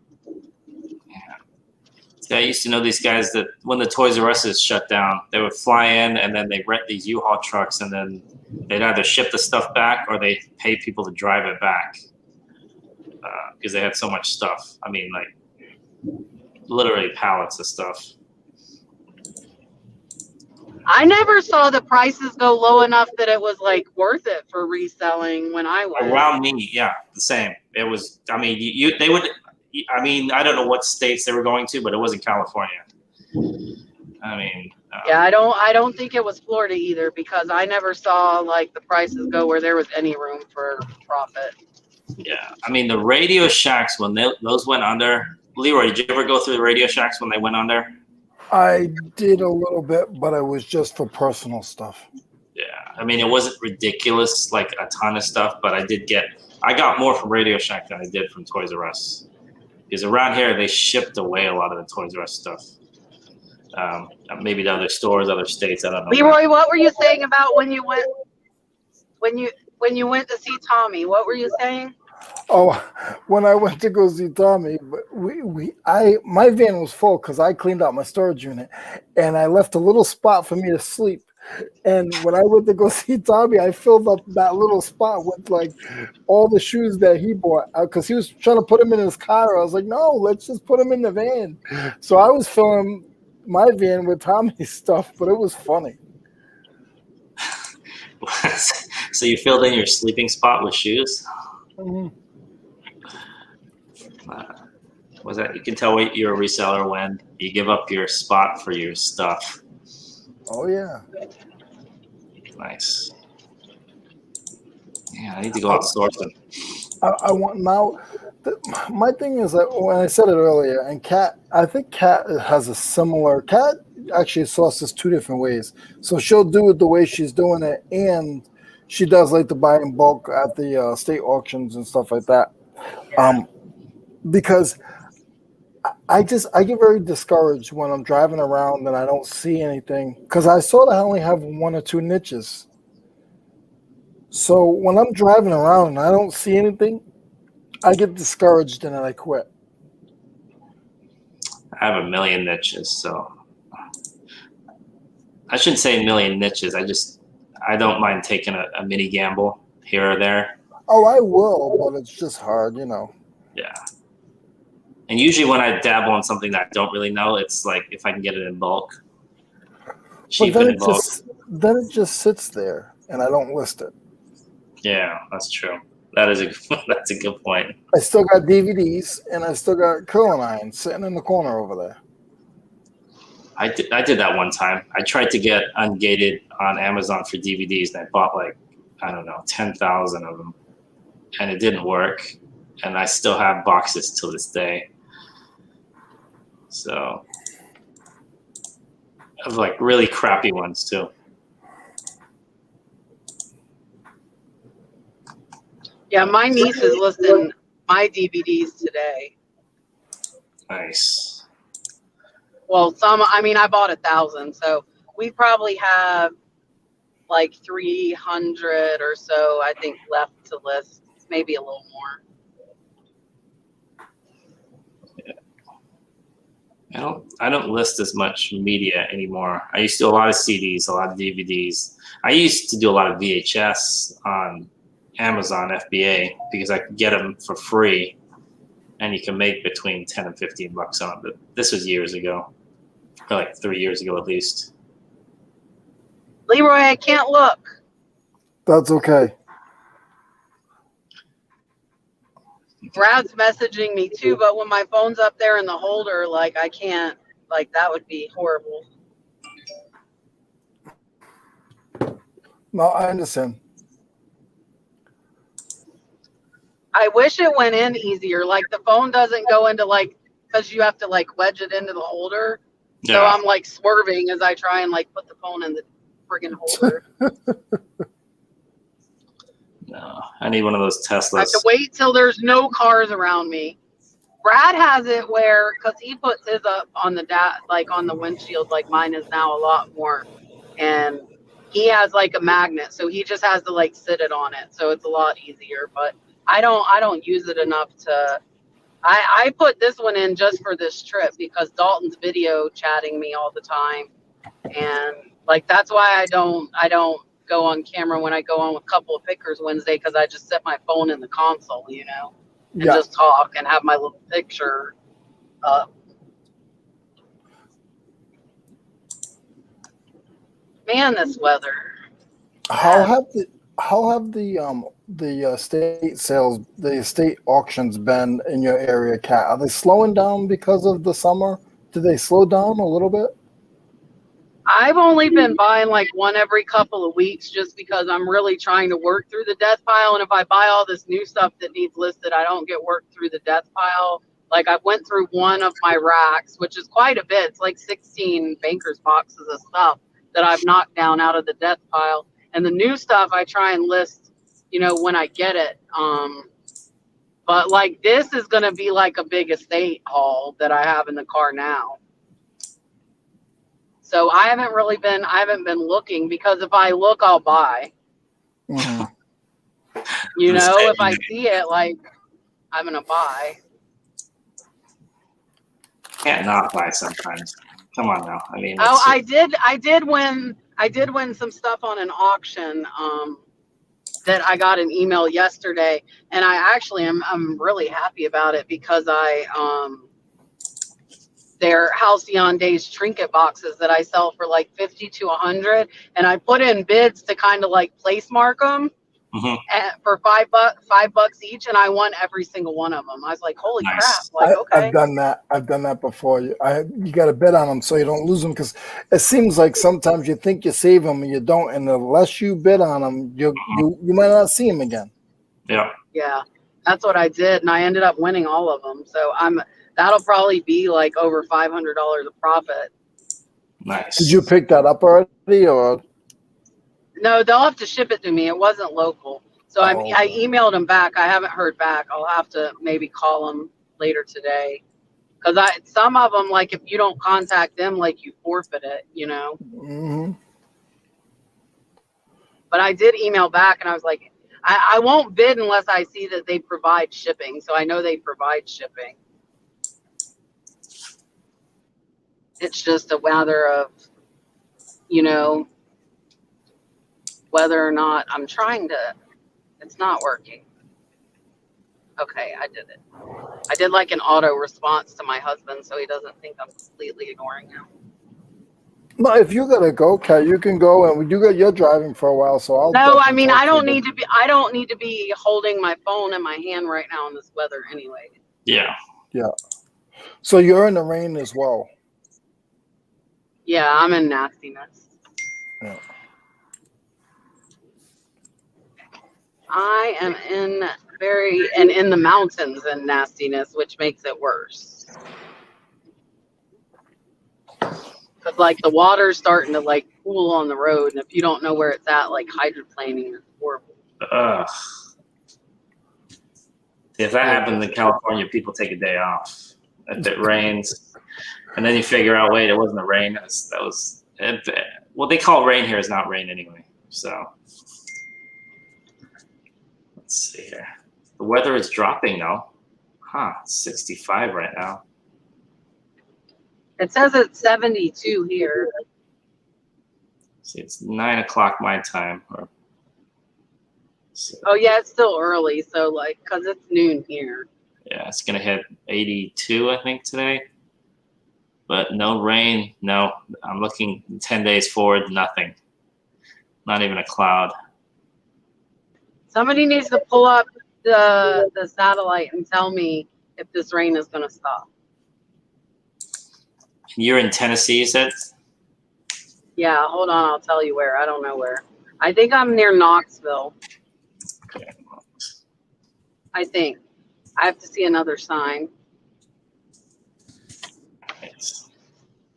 I used to know these guys that when the Toys R Us is shut down, they would fly in and then they rent these U-Haul trucks, and then they'd either ship the stuff back or they pay people to drive it back because they had so much stuff. I mean, literally pallets of stuff. I never saw the prices go low enough that it was worth it for reselling when I went. Around me, yeah, the same. It was. I mean, they would. I mean, I don't know what states they were going to, but it wasn't California. I mean. Yeah, I don't think it was Florida either, because I never saw the prices go where there was any room for profit. Yeah, I mean the Radio Shacks when those went under. Leroy, did you ever go through the Radio Shacks when they went under? I did a little bit, but it was just for personal stuff. Yeah, I mean, it wasn't ridiculous, a ton of stuff, but I got more from Radio Shack than I did from Toys R Us. Because around here, they shipped away a lot of the Toys R Us stuff. Maybe to other stores, other states, I don't know. Leroy, what were you saying about when you went to see Tommy? What were you saying? Oh, when I went to go see Tommy, my van was full because I cleaned out my storage unit, and I left a little spot for me to sleep. And when I went to go see Tommy, I filled up that little spot with all the shoes that he bought because he was trying to put them in his car. I was like, no, let's just put them in the van. So I was filling my van with Tommy's stuff, but it was funny. So you filled in your sleeping spot with shoes? Mm-hmm. Was that you can tell you're a reseller when you give up your spot for your stuff. Oh yeah. Nice. Yeah, I need to go out sourcing. I want now. My thing is that when I said it earlier, and I think Kat has a similar. Kat actually sources 2 different ways. So she'll do it the way she's doing it, and she does to buy in bulk at the state auctions and stuff like that. Because I get very discouraged when I'm driving around and I don't see anything, because I sort of only have 1 or 2 niches. So when I'm driving around and I don't see anything, I get discouraged and then I quit. I have a million niches, so I shouldn't say a million niches. I don't mind taking a mini gamble here or there. Oh, I will, but it's just hard, Yeah. And usually when I dabble in something that I don't really know, it's if I can get it in bulk. Cheap and in bulk. Then it just sits there and I don't list it. Yeah, that's true. That's a good point. I still got DVDs and I still got curling irons sitting in the corner over there. I did that one time. I tried to get ungated on Amazon for DVDs, and I bought 10,000 of them, and it didn't work. And I still have boxes till this day. So, of really crappy ones too. Yeah, my niece is listing my DVDs today. Nice. Well, I bought 1,000, so we probably have like 300 or so, I think, left to list, maybe a little more. I don't list as much media anymore. I used to do a lot of CDs, a lot of DVDs. I used to do a lot of VHS on Amazon FBA because I could get them for free, and you can make between 10 and 15 bucks on it. But this was years ago, or like 3 years ago at least. Leroy, I can't look. That's okay. Brad's messaging me too, but when my phone's up there in the holder, like I can't, like that would be horrible. No, I understand. I wish it went in easier. Like the phone doesn't go into like, because you have to like wedge it into the holder. Yeah. So I'm like swerving as I try and like put the phone in the friggin' holder. No, I need one of those Teslas. I have to wait till there's no cars around me. Brad has it where, because he puts his up on the like on the windshield, like mine is now a lot more, and he has like a magnet, so he just has to like sit it on it, so it's a lot easier. But I don't use it enough to. I put this one in just for this trip because Dalton's video chatting me all the time, and like that's why I don't go on camera when I go on with a couple of pickers Wednesday, because I just set my phone in the console, and just talk and have my little picture up. Man, this weather. How have the estate sales, the estate auctions been in your area, Kat? Are they slowing down because of the summer? Did they slow down a little bit? I've only been buying like one every couple of weeks just because I'm really trying to work through the death pile. And if I buy all this new stuff that needs listed, I don't get work through the death pile. Like I went through one of my racks, which is quite a bit. It's like 16 banker's boxes of stuff that I've knocked down out of the death pile. And the new stuff I try and list, when I get it. But like this is going to be like a big estate haul that I have in the car now. So I haven't been looking, because if I look, I'll buy. Mm-hmm. If I see it, like I'm going to buy. Can't not buy sometimes. Come on now. I mean, I did win some stuff on an auction that I got an email yesterday, and I'm really happy about it because they're Halcyon Days trinket boxes that I sell for like 50 to 100, and I put in bids to kind of like place mark them for $5 each, and I won every single one of them. I was like, holy crap! Like, okay, I've done that before. You got to bid on them so you don't lose them, because it seems like sometimes you think you save them and you don't, and unless you bid on them, you might not see them again. Yeah, that's what I did, and I ended up winning all of them. So that'll probably be like over $500 of profit. Nice. Did you pick that up already, or? No, they'll have to ship it to me. It wasn't local. So I emailed them back. I haven't heard back. I'll have to maybe call them later today. Because some of them, like if you don't contact them, like you forfeit it, Mm-hmm. But I did email back, and I was like, I won't bid unless I see that they provide shipping. So I know they provide shipping. It's just a matter of, whether or not I'm trying to, it's not working. Okay, I did it. I did like an auto response to my husband so he doesn't think I'm completely ignoring him. No, if you gotta go, Kat, you can go, and you're driving for a while, so I'll. No, I mean I don't need to be holding my phone in my hand right now in this weather anyway. Yeah. Yeah. So you're in the rain as well. Yeah, I'm in nastiness. Yeah. I am in the mountains in nastiness, which makes it worse. Because like the water's starting to like pool on the road, and if you don't know where it's at, like hydroplaning is horrible. If that happens in California, people take a day off. If it rains, and then you figure out, wait, it wasn't a rain. That was what they call rain here is not rain anyway. So let's see here. The weather is dropping though. Huh, 65 right now. It says it's 72 here. See, it's 9 o'clock my time. Oh yeah, it's still early, so like, cause it's noon here. Yeah, it's gonna hit 82, I think, today. But no rain. No, I'm looking 10 days forward. Nothing. Not even a cloud. Somebody needs to pull up the satellite and tell me if this rain is gonna stop. You're in Tennessee, you said? Yeah, hold on, I'll tell you where. I don't know where. I think I'm near Knoxville. Okay. I think. I have to see another sign. It's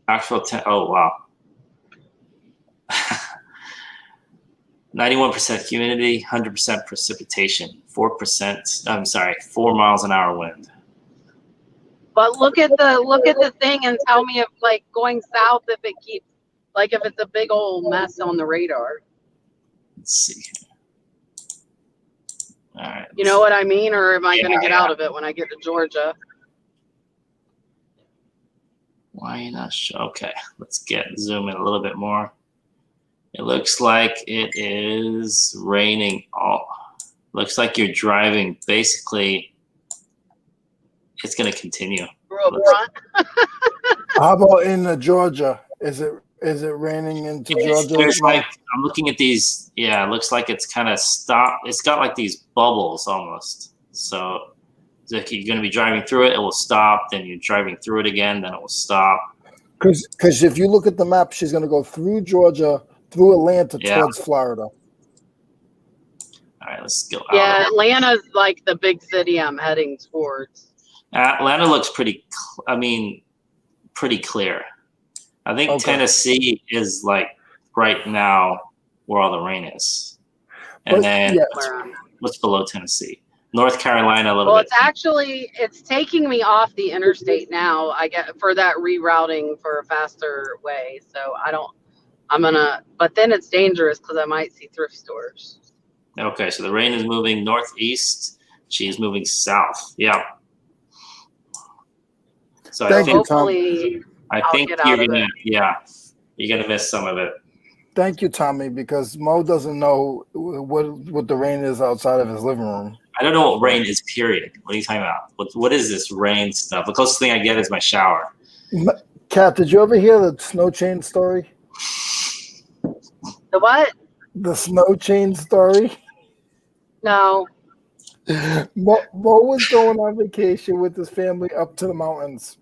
actual oh wow. 91% humidity, 100% precipitation, 4%. I'm sorry, 4 miles an hour wind. But look at the thing and tell me if like going south if it keeps like if it's a big old mess on the radar. Let's see here. All right. You know what I mean? Or am I gonna get out of it when I get to Georgia? Why are you not sure? Okay, let's zoom in a little bit more. It looks like it is raining. Looks like you're driving. Basically, it's going to continue. How about in Georgia? Is it raining into Georgia? Like, I'm looking at these. Yeah, it looks like it's kind of stopped. It's got like these bubbles almost. So it's like you're going to be driving through it, it will stop. Then you're driving through it again, then it will stop. Because if you look at the map, she's going to go through Georgia, through Atlanta, towards Florida. All right, let's go. Yeah, Atlanta's like the big city I'm heading towards. Atlanta looks pretty clear. I think Tennessee is like right now where all the rain is. And then what's below Tennessee? North Carolina a little bit. It's taking me off the interstate now. I get for that rerouting for a faster way. So but then it's dangerous because I might see thrift stores. Okay, so the rain is moving northeast. She's moving south. Yeah. So I think you're gonna miss some of it. Thank you, Tommy, because Mo doesn't know what the rain is outside of his living room. I don't know what rain is, period. What are you talking about? What is this rain stuff? The closest thing I get is my shower. Kat, did you ever hear the snow chain story? The what? The snow chain story? No. Mo was going on vacation with his family up to the mountains.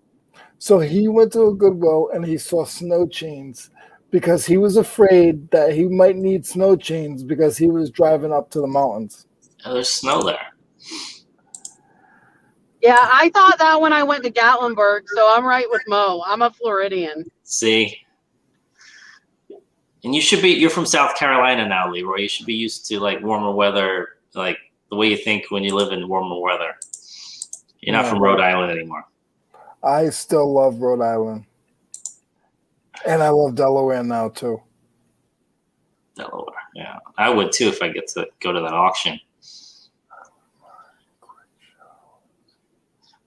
So he went to a Goodwill and he saw snow chains because he was afraid that he might need snow chains because he was driving up to the mountains. Oh, there's snow there. Yeah, I thought that when I went to Gatlinburg, so I'm right with Mo. I'm a Floridian. See? And you're from South Carolina now, Leroy. You should be used to like warmer weather, like the way you think when you live in warmer weather. You're not from Rhode Island anymore. I still love Rhode Island. And I love Delaware now too. Delaware, yeah. I would too if I get to go to that auction.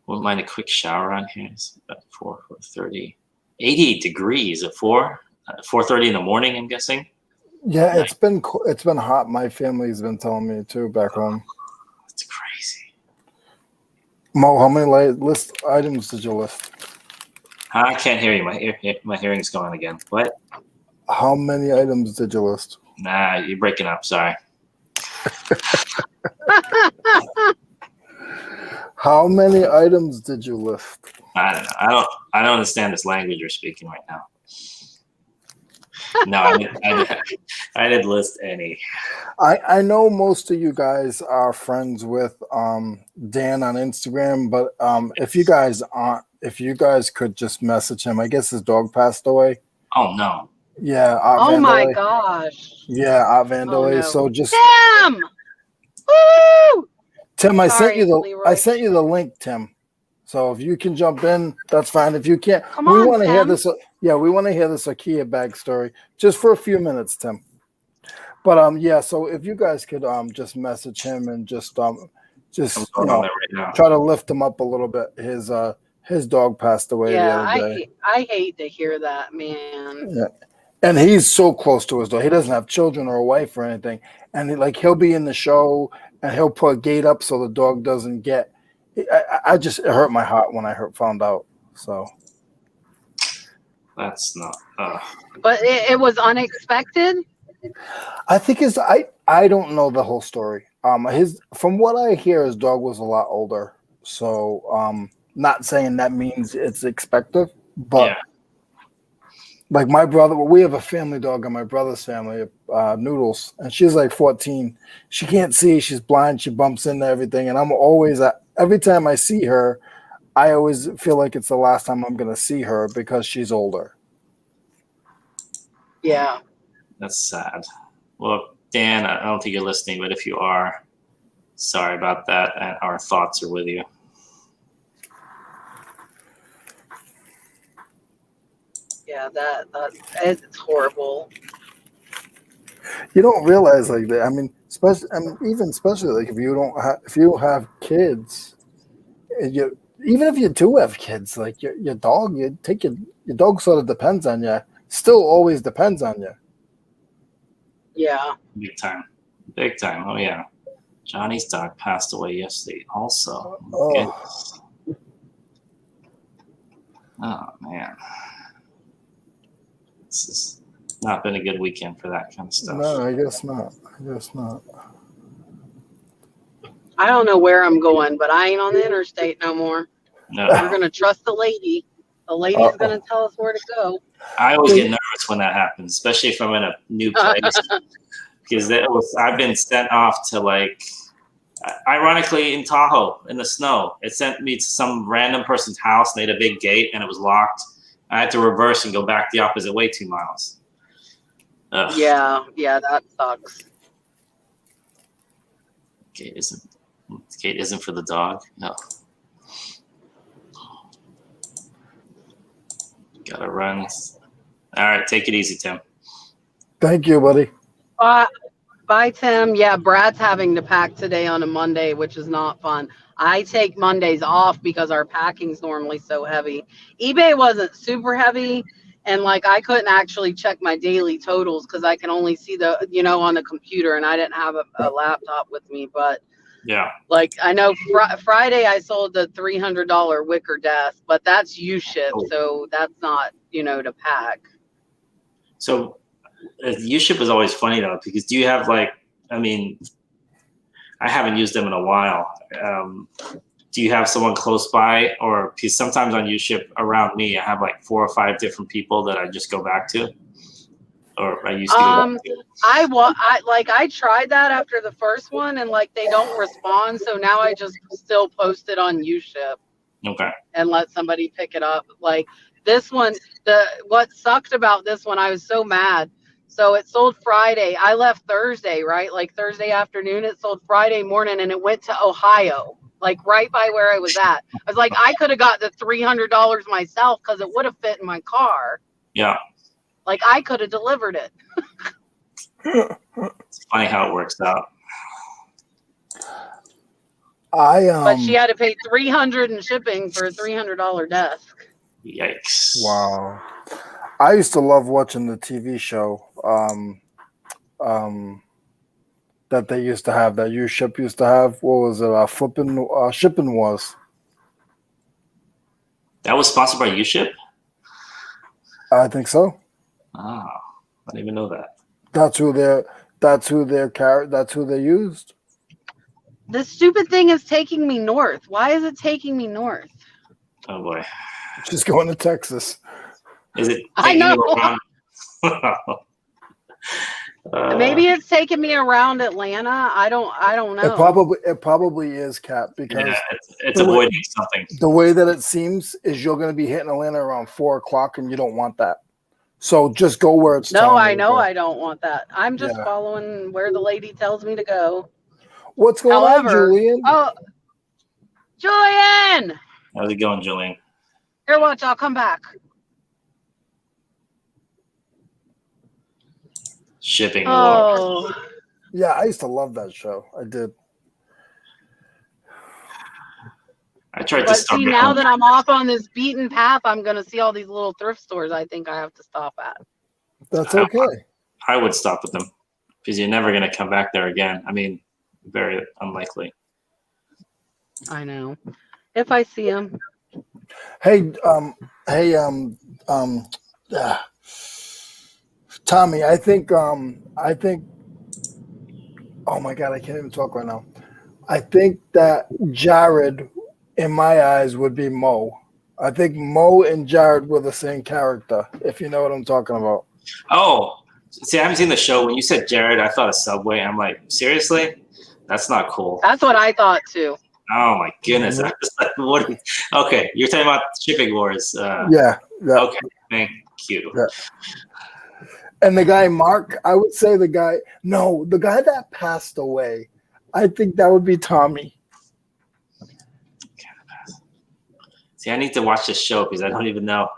Wouldn't mind a quick shower on here. It's about 4:30. 88 degrees at 4:30 in the morning, I'm guessing. Yeah, it's been hot. My family's been telling me too back home. That's crazy. Mo, how many list items did you list? I can't hear you. My hearing's going again. What? How many items did you list? Nah, you're breaking up. Sorry. How many items did you list? I don't know. I don't understand this language you're speaking right now. No, I didn't list any. I know most of you guys are friends with Dan on Instagram, but if you guys could just message him. I guess his dog passed away. Oh no. Yeah. Oh my gosh. Yeah, Vandelay. Oh, no. So just Damn! Woo! Tim, I Sorry, Leroy. sent you the link, Tim. So if you can jump in, that's fine. If you can't, Come we on, want to hear Tim. this. Yeah, we want to hear this IKEA bag story just for a few minutes, Tim. But yeah. So if you guys could just message him and just I'm you going know on there right now. try to lift him up a little bit. His dog passed away the Yeah, other day. I hate to hear that, man. Yeah. And he's so close to his dog. He doesn't have children or a wife or anything. And he'll be in the show and he'll put a gate up so the dog doesn't get. It hurt my heart when I found out. So That's not. But it was unexpected. I think I don't know the whole story. From what I hear, his dog was a lot older. So not saying that means it's expected, but. Yeah. Like my brother, we have a family dog in my brother's family, Noodles, and she's like 14. She can't see. She's blind. She bumps into everything. And I'm always, every time I see her, I always feel like it's the last time I'm going to see her because she's older. Yeah. That's sad. Well, Dan, I don't think you're listening, but if you are, sorry about that. And our thoughts are with you. Yeah, that it's horrible. You don't realize like that. I mean, especially like if you have kids, even if you do have kids, like your dog, your dog sort of depends on you. Still always depends on you. Yeah. Big time. Big time. Oh, yeah. Johnny's dog passed away yesterday also. Oh. Oh, man. This has not been a good weekend for that kind of stuff. No, I guess not. I don't know where I'm going, but I ain't on the interstate no more. No. We're gonna trust the lady. The lady's gonna tell us where to go. I always get nervous when that happens, especially if I'm in a new place. Because I've been sent off to, like, ironically, in Tahoe in the snow. It sent me to some random person's house. They had a big gate and it was locked. I had to reverse and go back the opposite way 2 miles. Ugh. Yeah, that sucks. Gate isn't for the dog. No. Gotta run. All right, take it easy, Tim. Thank you, buddy. Bye, Tim. Yeah, Brad's having to pack today on a Monday, which is not fun. I take Mondays off because our packing's normally so heavy. eBay wasn't super heavy, and like I couldn't actually check my daily totals because I can only see on the computer, and I didn't have a laptop with me. But yeah, like I know Friday I sold the $300 wicker desk, but that's U-ship, so that's not to pack. So U-ship is always funny though, because do you have I haven't used them in a while. Do you have someone close by, or because sometimes on U-ship around me, I have like 4 or 5 different people that I just go back to, or I used to go back to. I tried that after the first one, and like they don't respond, so now I just still post it on U-ship. Okay. And let somebody pick it up. Like this one, what sucked about this one, I was so mad. So it sold Friday. I left Thursday, right? Like Thursday afternoon. It sold Friday morning, and it went to Ohio, like right by where I was at. I was like, I could have got the $300 myself because it would have fit in my car. Yeah. Like I could have delivered it. It's funny how it works out. But she had to pay $300 in shipping for a $300 desk. Yikes! Wow. I used to love watching the TV show that they used to have, that U-ship used to have. What was it? Shipping Wars. That was sponsored by U-ship? I think so. Oh, I didn't even know that. That's who they used. This stupid thing is taking me north. Why is it taking me north? Oh boy. Just going to Texas. Is it? I know. Maybe it's taking me around Atlanta. I don't know. It probably is, Cap, because it's avoiding something. The way that it seems is you're going to be hitting Atlanta around 4:00, and you don't want that. So just go where it's. No, I know I don't want that. I'm just following where the lady tells me to go. What's going on, However, Julian? oh, Julian, How's it going, Julian? here, watch. I'll come back. Shipping Wars. Oh, Yeah, I used to love that show. I did. I tried to but start see, my now own. that I'm off on this beaten path, I'm gonna see all these little thrift stores. I think I have to stop at. That's okay. I would stop at them because you're never going to come back there again. I mean, very unlikely. I know. If I see them. Hey, Tommy, I think, oh my God, I can't even talk right now. I think that Jared, in my eyes, would be Mo. I think Mo and Jared were the same character, if you know what I'm talking about. Oh, see, I haven't seen the show. When you said Jared, I thought of Subway. I'm like, seriously? That's not cool. That's what I thought too. Oh my goodness! I was like, what? Okay, you're talking about Shipping Wars. Yeah. Okay, thank you. Yeah. And the guy Mark, I would say the guy that passed away. I think that would be Tommy. See, I need to watch this show because I don't even know.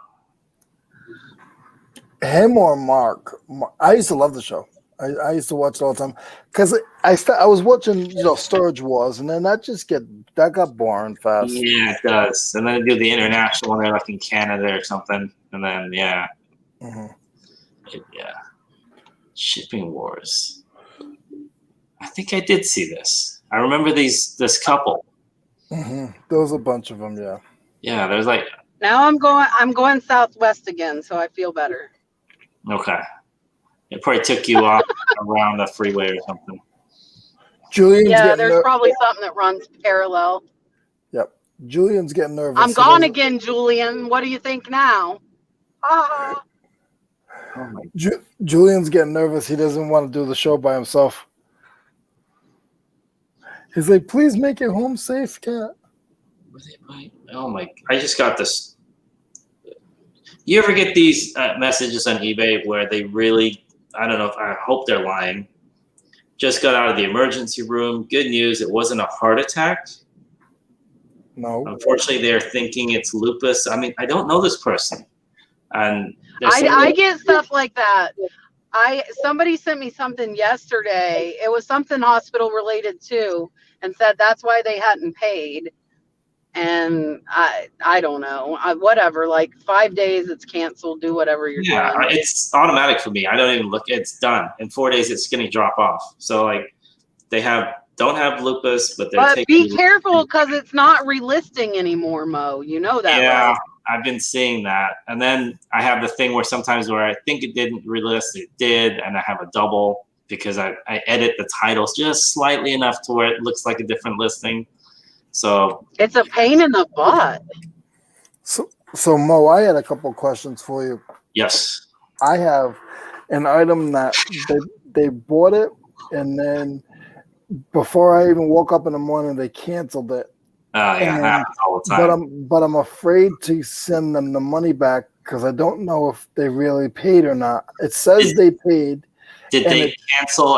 Him or Mark? I used to love the show. I used to watch it all the time because I was watching Storage Wars, and then that got boring fast. Yeah, it does. And then they do the international one, they're like in Canada or something, and then yeah. Shipping Wars. I think I did see this. I remember this couple. There was a bunch of them. Yeah. Yeah, there's like. Now I'm going southwest again, so I feel better. Okay. It probably took you off around the freeway or something. Julian's there's probably something that runs parallel. Yep. Julian's getting nervous. I'm gone again, Julian. What do you think now? Ah. Oh my. Julian's getting nervous. He doesn't want to do the show by himself. He's like, please make it home safe, cat. Oh my. I just got this. You ever get these messages on eBay where they really, I don't know, I hope they're lying. Just got out of the emergency room. Good news, it wasn't a heart attack. No. Unfortunately, they're thinking it's lupus. I mean, I don't know this person. And I get stuff like that. Somebody sent me something yesterday. It was something hospital related too, and said that's why they hadn't paid. And I don't know. Whatever. Like 5 days, it's canceled. Do whatever you're doing. It's automatic for me. I don't even look. It's done. In 4 days, it's going to drop off. So like, they don't have lupus, but they're taking. Be careful because it's not relisting anymore, Mo. You know that. Yeah, right? I've been seeing that. And then I have the thing where sometimes where I think it didn't relist, it did, and I have a double because I edit the titles just slightly enough to where it looks like a different listing. So it's a pain in the butt. So Mo, I had a couple questions for you. Yes. I have an item that they bought it, and then before I even woke up in the morning, they canceled it. Yeah, that happens all the time. But I'm afraid to send them the money back because I don't know if they really paid or not. It says they paid. Did they cancel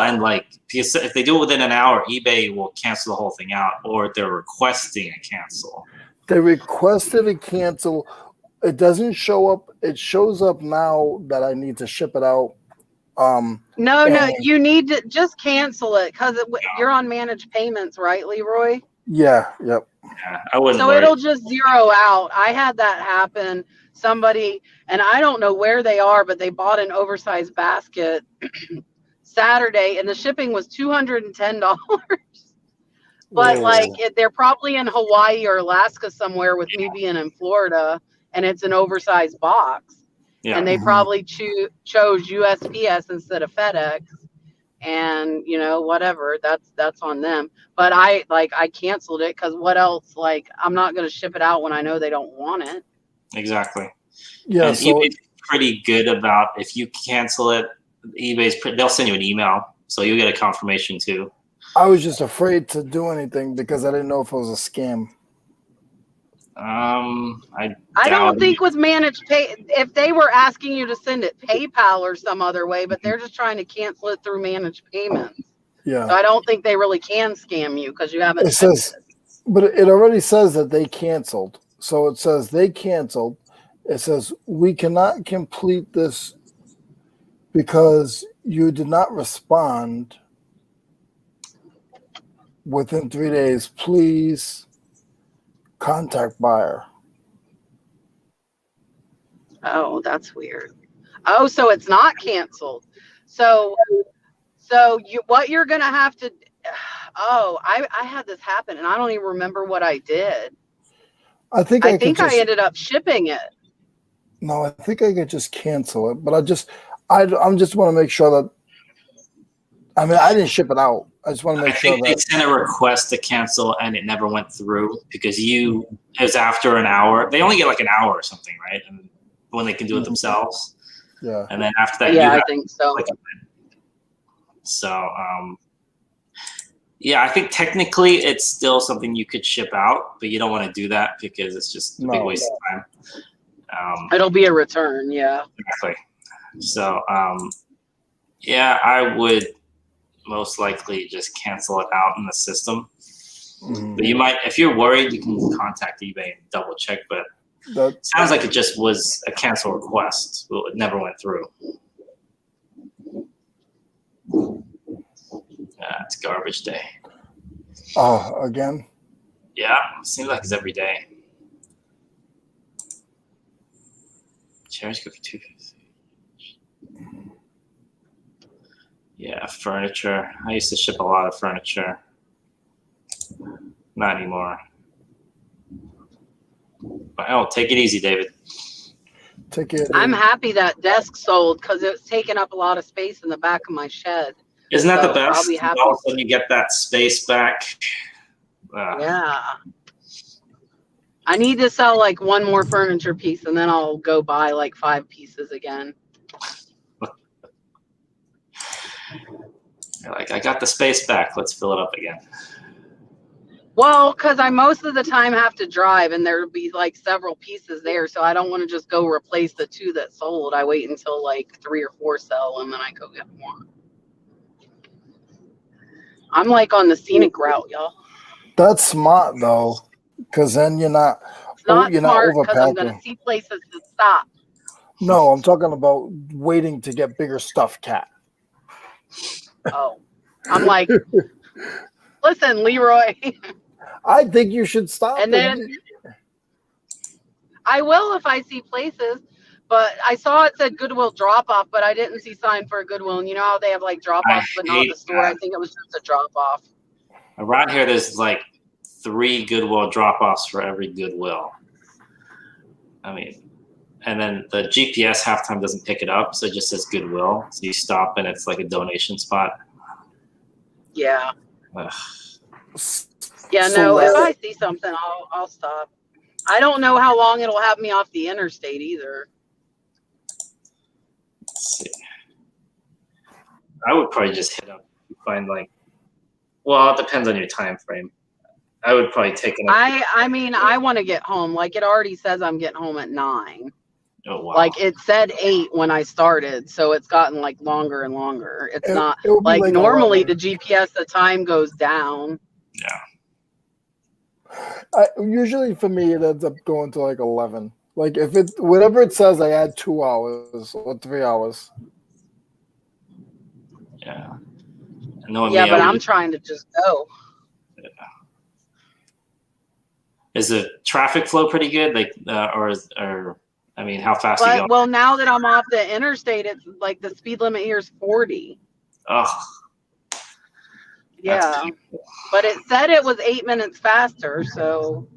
because if they do it within an hour, eBay will cancel the whole thing out, or they're requesting a cancel. They requested a cancel. It doesn't show up. It shows up now that I need to ship it out. No, you need to just cancel it because you're on managed payments, right, Leroy? Yeah, yep. Yeah, I wouldn't. So it'll just zero out. I had that happen. Somebody, and I don't know where they are, but they bought an oversized basket Saturday, and the shipping was $210. But they're probably in Hawaii or Alaska somewhere, with me being in Florida, and it's an oversized box. Yeah. And they probably chose USPS instead of FedEx, and whatever. That's on them. But I canceled it because what else? I'm not going to ship it out when I know they don't want it. Exactly. Yeah. And so eBay's pretty good about if you cancel it, they'll send you an email, so you get a confirmation too. I was just afraid to do anything because I didn't know if it was a scam. I don't think with managed pay, if they were asking you to send it PayPal or some other way, but they're just trying to cancel it through managed payments. Yeah. So I don't think they really can scam you because you haven't. It says, but it already says that they canceled. So it says they canceled. It says we cannot complete this because you did not respond within 3 days. Please contact buyer. Oh, that's weird. Oh, so it's not canceled. So what you're gonna have to. Oh, I had this happen and I don't even remember what I did. I think I I could think I just ended up shipping it. no. I think I could just cancel it, but I'm just want to make sure that. I mean, I didn't ship it out. I just want to I make sure think they that sent a request to cancel and it never went through because it was after an hour. They only get like an hour or something, right? And when they can do it themselves. yeah. And then after that, Yeah, I think so. So, yeah, I think technically it's still something you could ship out, but you don't want to do that because it's just a big waste of time. It'll be a return, yeah. Exactly. So, yeah, I would most likely just cancel it out in the system. Mhm. But you might, if you're worried, you can contact eBay and double check. But it sounds like it just was a cancel request. Well, it never went through. It's garbage day. Oh, again? Yeah, seems like it's every day. Chairs go for $250. Yeah, furniture. I used to ship a lot of furniture. Not anymore. But, oh, take it easy, David. Take it. I'm happy that desk sold because it was taking up a lot of space in the back of my shed. Isn't that So the best? I'll be happy. All of a sudden you get that space back. Yeah. I need to sell like one more furniture piece and then I'll go buy like 5 pieces again. You're like, I got the space back. Let's fill it up again. Well, because I most of the time have to drive and there'll be like several pieces there. So I don't want to just go replace the 2 that sold. I wait until like 3 or 4 sell and then I go get more. I'm like on the scenic route, y'all. That's smart though, because then you're not. It's not you're smart not because I'm going to overpacking. see places to stop. No, I'm talking about waiting to get bigger stuff, Cat. Oh, I'm like, listen, Leroy. I think you should stop. And then I will if I see places, but I saw it said Goodwill drop off, but I didn't see sign for a Goodwill. And you know how they have like drop offs, but not the store. I think it was just a drop off. Around here, there's like 3 Goodwill drop-offs for every Goodwill. I mean, and then the GPS halftime doesn't pick it up, so it just says Goodwill. So you stop and it's like a donation spot. Yeah. Ugh. Yeah, So, no, if I see something, I'll stop. I don't know how long it'll have me off the interstate either. Let's see. I would probably just hit up and find like, well, it depends on your time frame. I would probably take it. I mean, I want to get home. Like it already says I'm getting home at 9. Oh wow. Like it said 8 when I started, so it's gotten like longer and longer. It's not it'll be like normally 11. the GPS, the time goes down. Yeah. Usually for me, it ends up going to like 11. Like if it whatever it says, I add 2 hours or 3 hours. Yeah. Knowing Yeah, me, but I'm trying to just go. Yeah. Is the traffic flow pretty good? Like, or I mean, how fast are you going? Well, now that I'm off the interstate, it's like the speed limit here is 40. Oh. Yeah, but it said it was 8 minutes faster, so.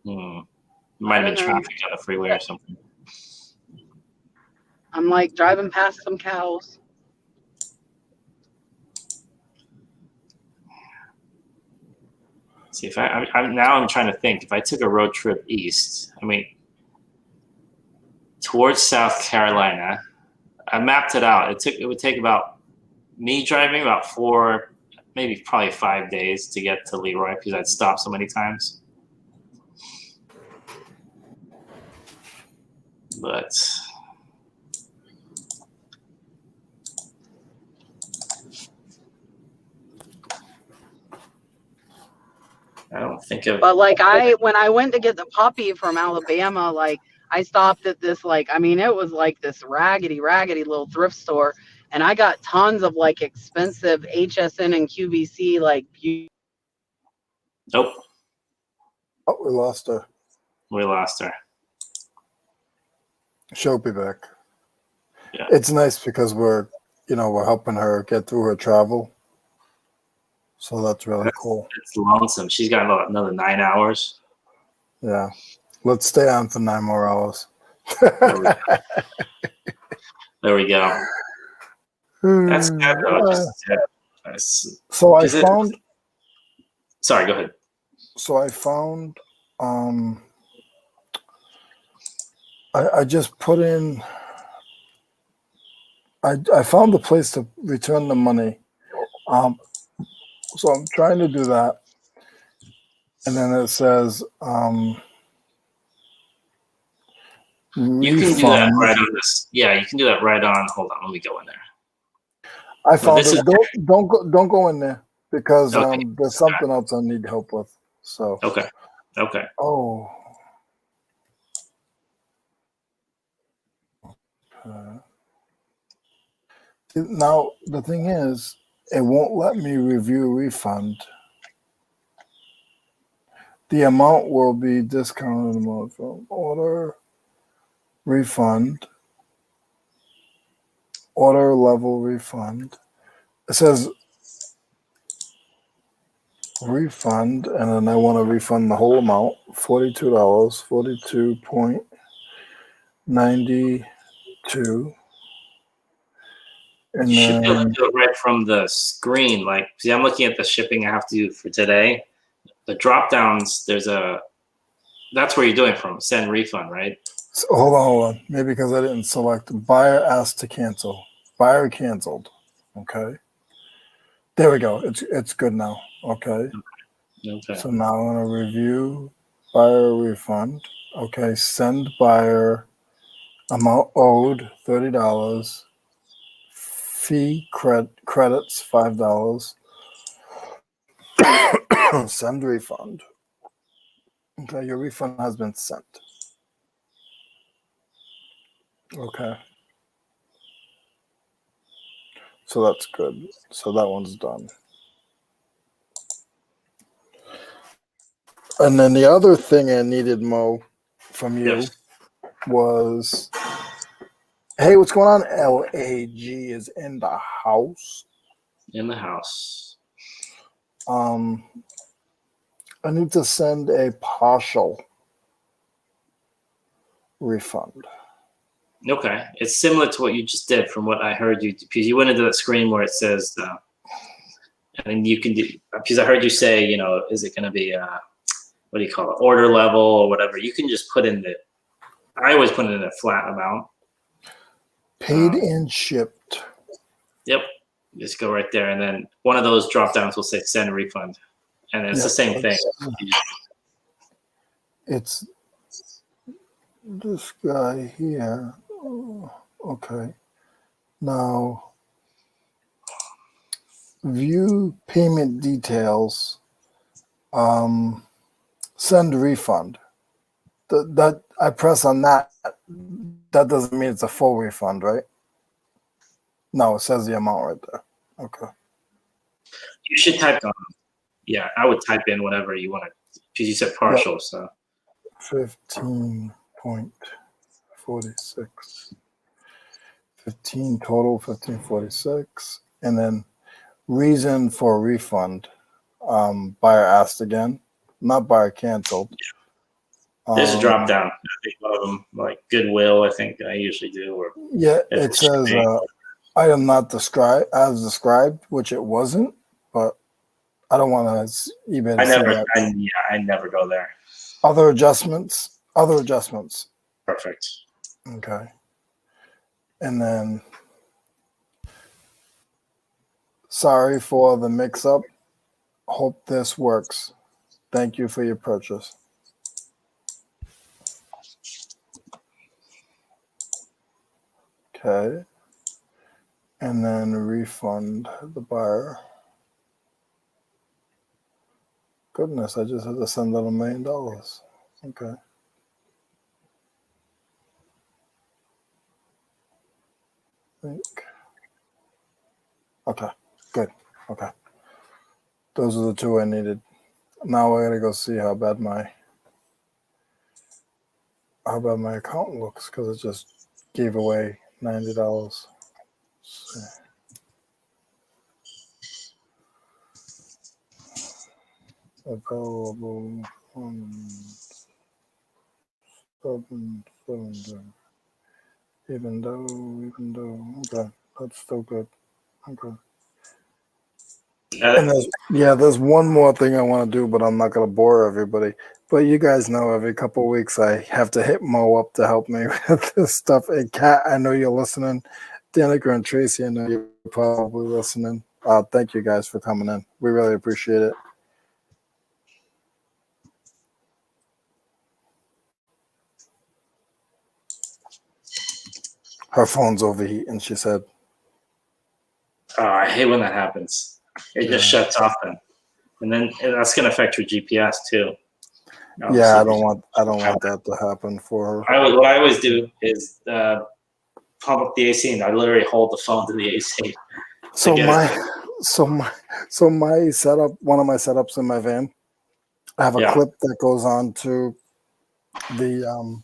Might have been traffic on the freeway or something. I'm like driving past some cows. See, if I'm trying to think. If I took a road trip east, I mean, towards South Carolina, I mapped it out. It would take about me driving about 4, maybe probably 5 days to get to Leroy because I'd stop so many times. But I don't think of. But like when I went to get the puppy from Alabama, like I stopped at this it was like this raggedy little thrift store, and I got tons of like expensive HSN and QVC Nope, Oh, we lost her. we lost her. She'll be back. Yeah. It's nice because we're helping her get through her travel. So that's really cool. It's lonesome. She's got another 9 hours. Yeah. Let's stay on for 9 more hours. There we go. That's good though. So I found. Sorry, go ahead. So I found. I just put in. I found a place to return the money. So I'm trying to do that, and then it says You can do that right on this. Yeah, you can do that right on. Hold on, let me go in there. I found it. Don't go in there because there's something else I need help with. So okay. Oh. Now the thing is, it won't let me review refund. The amount will be discounted amount from order refund. Order level refund. It says refund, and then I want to refund the whole amount, $42, 42.92. And you should be able to do it right from the screen. Like, see, I'm looking at the shipping I have to do for today. The drop downs, that's where you're doing from. Send refund, right? So, hold on. Maybe because I didn't select buyer asked to cancel. Buyer canceled. Okay. There we go. It's good now. Okay. So now I'm going to review buyer refund. Okay. Send buyer amount owed $30. Fee credits $5. Send refund. Okay. Your refund has been sent. Okay. So that's good. So that one's done. And then the other thing I needed, Mo, from you was, hey, what's going on? LAG is in the house. In the house. I need to send a partial refund. Okay. It's similar to what you just did from what I heard you, because you went into that screen where it says, and you can do, because I heard you say, is it going to be, what do you call it, order level or whatever. You can just put in I always put in a flat amount. Paid and shipped. Yep. Just go right there. And then one of those drop downs will say send refund. And it's the same thing. It's this guy here. Oh, okay. Now, view payment details. Send refund. That I press on that. That doesn't mean it's a full refund, right? No, it says the amount right there. Okay. You should type on. Yeah, I would type in whatever you want to, because you said partial, yep. So 15.46. 15 total, 15.46, and then reason for refund. Buyer asked again, not buyer canceled. There's a drop down. I think one of them, like Goodwill, I think I usually do. Or yeah, it says item not described as described, which it wasn't, but I don't want to eBay. I never go there. Other adjustments. Perfect. Okay. And then, sorry for the mix-up. Hope this works. Thank you for your purchase. Okay. And then refund the buyer. Goodness, I just had to send out $1 million. Okay. Okay, good. Okay. Those are the two I needed. Now I gotta go see how bad my account looks because it just gave away $90. Available funds 770. Even though, okay, that's still good. Okay. And there's one more thing I want to do, but I'm not going to bore everybody. But you guys know every couple of weeks I have to hit Mo up to help me with this stuff. And Kat, I know you're listening. Danica and Tracy, I know you're probably listening. Thank you guys for coming in. We really appreciate it. Her phone's overheating, she said. Oh, I hate when that happens. It just shuts off then. And then that's going to affect your GPS too. Obviously. Yeah, I don't want that to happen for her. What I always do is pump up the AC, and I literally hold the phone to the AC. So my setup, one of my setups in my van, I have a clip that goes on to the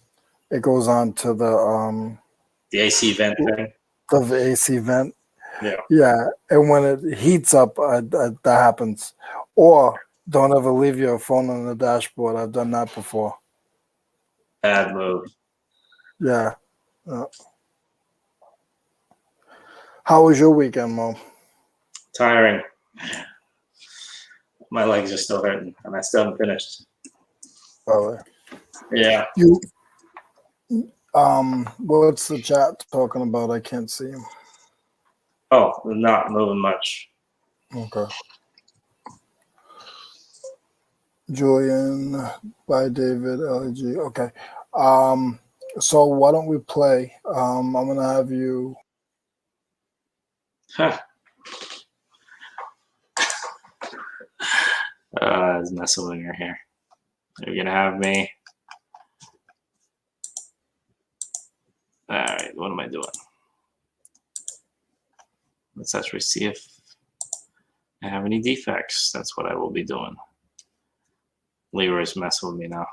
the AC vent thing. The AC vent. Yeah. Yeah, and when it heats up, that happens. Or don't ever leave your phone on the dashboard. I've done that before. Bad move. Yeah. How was your weekend, Mo? Tiring. My legs are still hurting, and I still haven't finished. Oh, yeah. What's the chat talking about? I can't see him. Oh, not moving much. Okay. Julian by David LG. Okay. So why don't we play? I'm gonna have you. It's messing with your hair. You're gonna have me. All right, what am I doing? Let's actually see if I have any defects. That's what I will be doing. Leroy's messing with me now.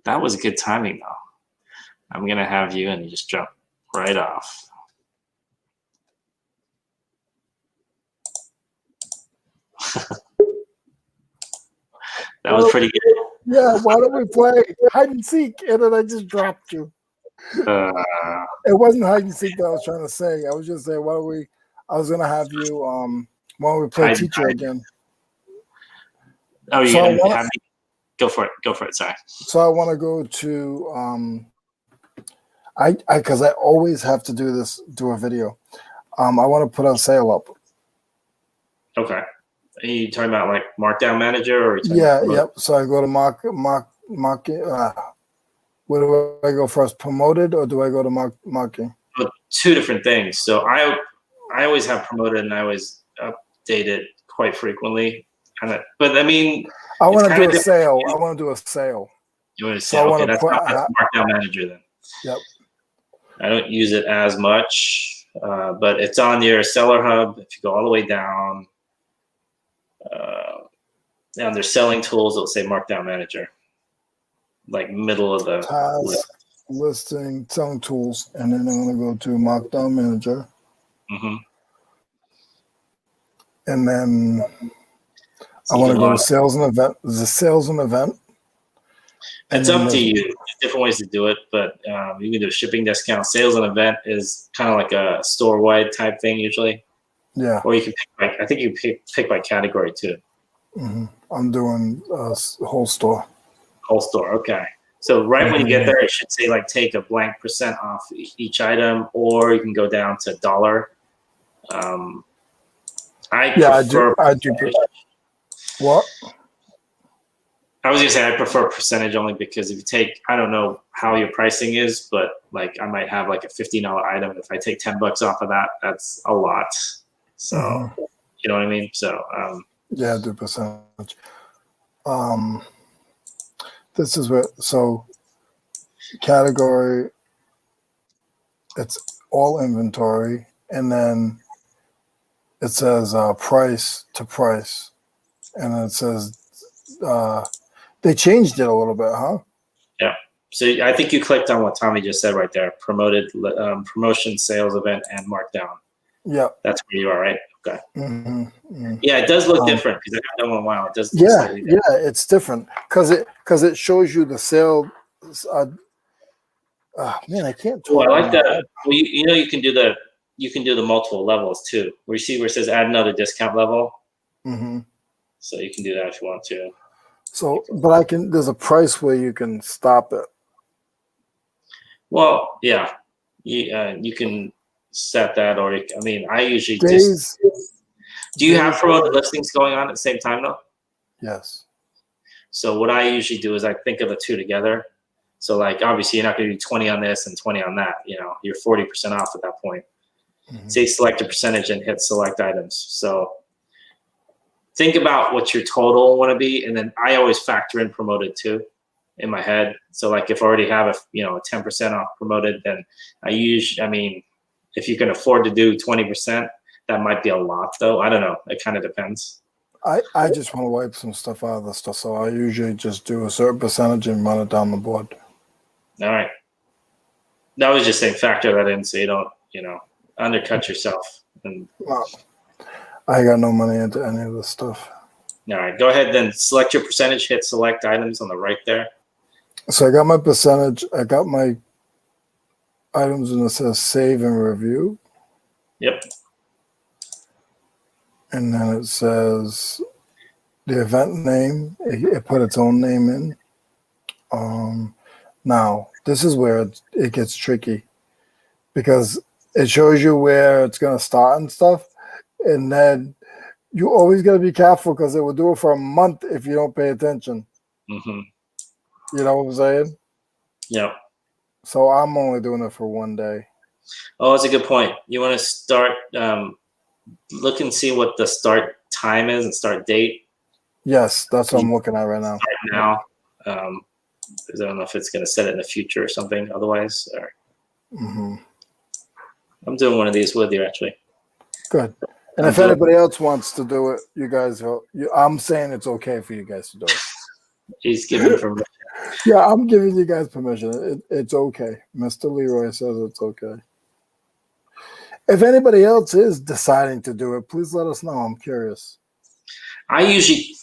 That was good timing, though. I'm gonna have you, and you just jump right off. That was pretty good. Yeah, why don't we play hide and seek? And then I just dropped you. It wasn't hide and seek that I was trying to say. I was just saying, why don't we? I was gonna have you. Why don't we play teacher again? Oh, you're gonna have me? Go for it. Go for it. Sorry. So I want to go to because I always have to do a video. I want to put a sale up. Okay. Are you talking about like Markdown Manager or? Yep. So I go to market. Where do I go first? Promoted, or do I go to marketing? Well, two different things. So I always have promoted, and I always update it quite frequently. But I mean, I want to do a sale. I want to do a sale. You want to sale? Okay, that's Markdown Manager then. Yep. I don't use it as much, but it's on your Seller Hub. If you go all the way down, under Selling Tools, it'll say Markdown Manager, like middle of the list. Listing, Selling Tools, and then I'm going to go to Markdown Manager. Mm-hmm. And then I want to go to Sales and Event. Is it Sales and Event? It's up to you. There's different ways to do it, but you can do a shipping discount. Sales and Event is kind of like a store-wide type thing usually. Yeah. Or you can pick I think you pick by category too. Mm-hmm. I'm doing whole store. Whole store, okay. So when you get there, it should say like take a blank % off each item, or you can go down to dollar. I do. What? I was gonna say I prefer percentage only because if you take, I don't know how your pricing is, but like I might have like a $15 item. If I take $10 off of that, that's a lot. So You know what I mean? So Yeah, do percentage. This is where, so category, it's all inventory, and then it says price to price, and then it says they changed it a little bit, huh? yeah. So I think you clicked on what Tommy just said right there: promoted, promotion, sales event, and markdown. Yeah. That's where you are, right? Okay. Mm-hmm. Yeah, it does look different because I haven't done one in a while. It does look Yeah, slightly different. yeah, it's different because it shows you the sale. Man, I can't Oh, talk. I like that. Well, you know, you can do the multiple levels too. Where you see where it says add another discount level. Mm-hmm. So you can do that if you want to. So, but there's a price where you can stop it. Well, yeah, you can set that, or I mean, I usually Days. Do you have promoted listings going on at the same time though? Yes. So what I usually do is I think of the two together. So like obviously you're not going to do 20 on this and 20 on that. You know, you're 40% off at that point. Mm-hmm. Say select a percentage and hit select items. So think about what your total want to be, and then I always factor in promoted too in my head. So like if I already have a 10% off promoted, then if you can afford to do 20%, that might be a lot though. I don't know. It kind of depends. I just want to wipe some stuff out of the stuff, so I usually just do a certain percentage and run it down the board. All right. That was just saying factor that in so you don't, undercut yourself. And Well, I got no money into any of this stuff. all right, go ahead then select your percentage, hit select items on the right there. So I got my percentage, I got my items, and it says save and review. Yep. And then it says the event name. It put its own name in. Now, this is where it gets tricky because it shows you where it's going to start and stuff. And then you always got to be careful because it will do it for a month if you don't pay attention. Mm-hmm. You know what I'm saying? Yep. So I'm only doing it for one day. Oh, that's a good point. You want to start, look and see what the start time is and start date. Yes, that's what I'm looking at right now. Because I don't know if it's going to set it in the future or something otherwise. Or Mm-hmm. I'm doing one of these with you, actually. Good. And if anybody else wants to do it, you guys, I'm saying it's okay for you guys to do it. He's giving permission. Yeah, I'm giving you guys permission. It's okay. Mr. Leroy says it's okay. If anybody else is deciding to do it, please let us know. I'm curious. I usually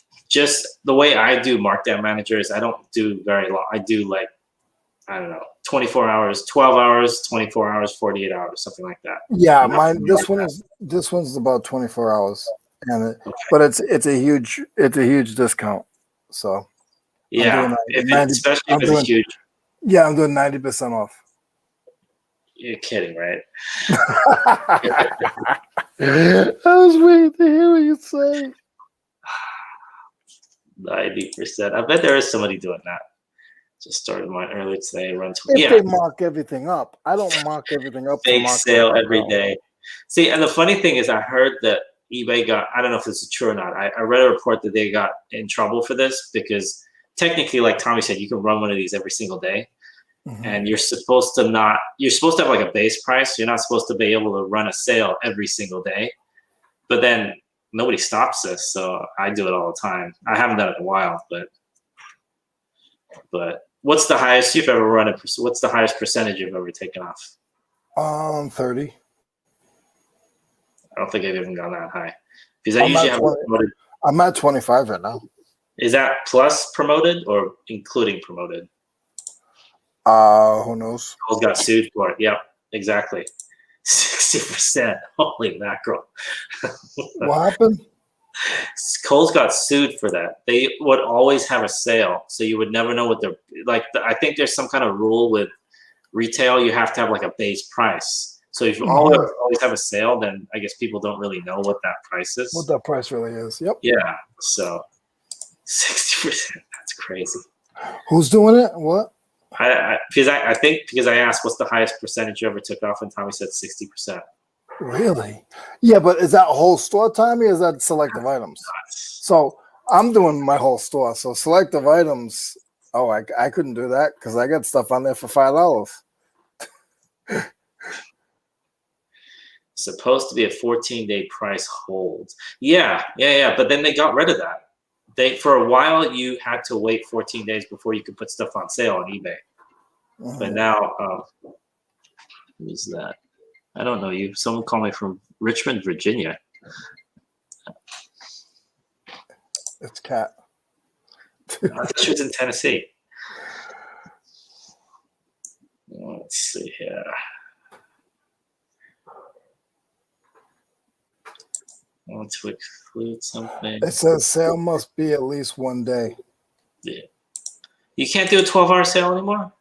the way I do Markdown Manager is I don't do very long. I do 24 hours, 12 hours, 24 hours, 48 hours, something like that. Yeah, this one's about 24 hours, but it's a huge discount. So yeah, especially if it's huge. Yeah, I'm doing 90% off. You're kidding, right? I was waiting to hear what you say. 90%. I bet there is somebody doing that. Just started mine earlier today. They mark everything up. I don't mark everything up. Fake sale every day. See, and the funny thing is I heard that eBay got, I don't know if this is true or not. I read a report that they got in trouble for this because technically, like Tommy said, you can run one of these every single day. Mm-hmm. And you're supposed to have like a base price. You're not supposed to be able to run a sale every single day. But then nobody stops this, so I do it all the time. I haven't done it in a while, but what's the highest you've ever run? What's the highest percentage you've ever taken off? 30. I don't think I've even gone that high because I usually have promoted. I'm at 25 right now. Is that plus promoted or including promoted? Who knows? Cole's got sued for it. Yep, exactly. 60%. Holy mackerel. What happened? Kohl's got sued for that. They would always have a sale, so you would never know what they're like. I think there's some kind of rule with retail. You have to have like a base price. So if you always have a sale, then I guess people don't really know what that price is. What that price really is. Yep. Yeah. So 60%. That's crazy. Who's doing it? What? I think because I asked what's the highest percentage you ever took off, and Tommy said 60%. Really? Yeah, but is that whole store, Tommy, or is that selective items? So I'm doing my whole store. So selective items, oh, I couldn't do that because I got stuff on there for $5. Supposed to be a 14-day price hold. Yeah. But then they got rid of that. For a while you had to wait 14 days before you could put stuff on sale on eBay. But now, who's that? I don't know you. Someone called me from Richmond, Virginia. It's Cat. I thought she was in Tennessee. Let's see here. I want to exclude something. It says sale must be at least 1 day. Yeah. You can't do a 12-hour sale anymore?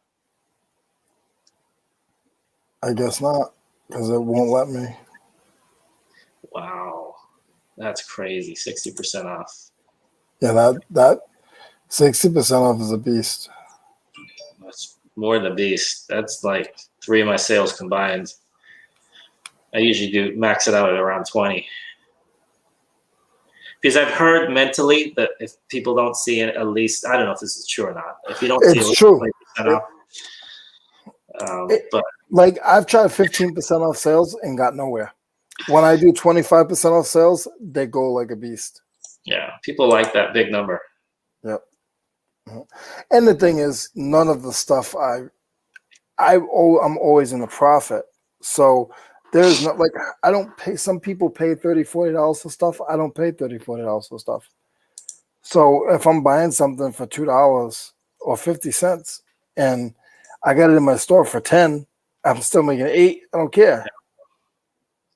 I guess not, because it won't let me. Wow. That's crazy. 60% off. Yeah, that 60% off is a beast. That's more than a beast. That's like 3 of my sales combined. I usually do max it out at around 20. Because I've heard mentally that if people don't see it, at least, I don't know if this is true or not. If you don't see It's true. 20% off, but Like I've tried 15% off sales and got nowhere. When I do 25% off sales, they go like a beast. yeah, people like that big number. Yep. And the thing is, none of the stuff I'm always in a profit. So there's not like I don't pay. Some people pay $30, $40 for stuff. I don't pay $30, $40 for stuff. So if I'm buying something for $2 or 50 cents and I got it in my store for 10, I'm still making 8. I don't care.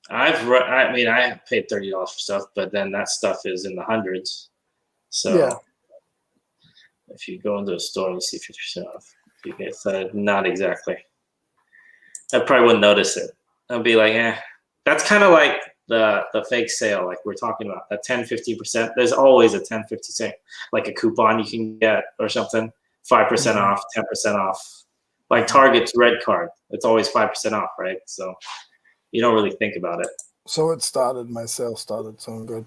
I have paid $30 for stuff, but then that stuff is in the hundreds. So Yeah. if you go into a store and you see 50% off, you get not exactly. I probably wouldn't notice it. I'd be like, eh. That's kind of like the fake sale, like we're talking about, that 10, 15%. There's always a 10, 50%, like a coupon you can get or something, 5% off, 10% off. Like Target's red card, it's always 5% off, right? So you don't really think about it. So it started. My sale started, so I'm good.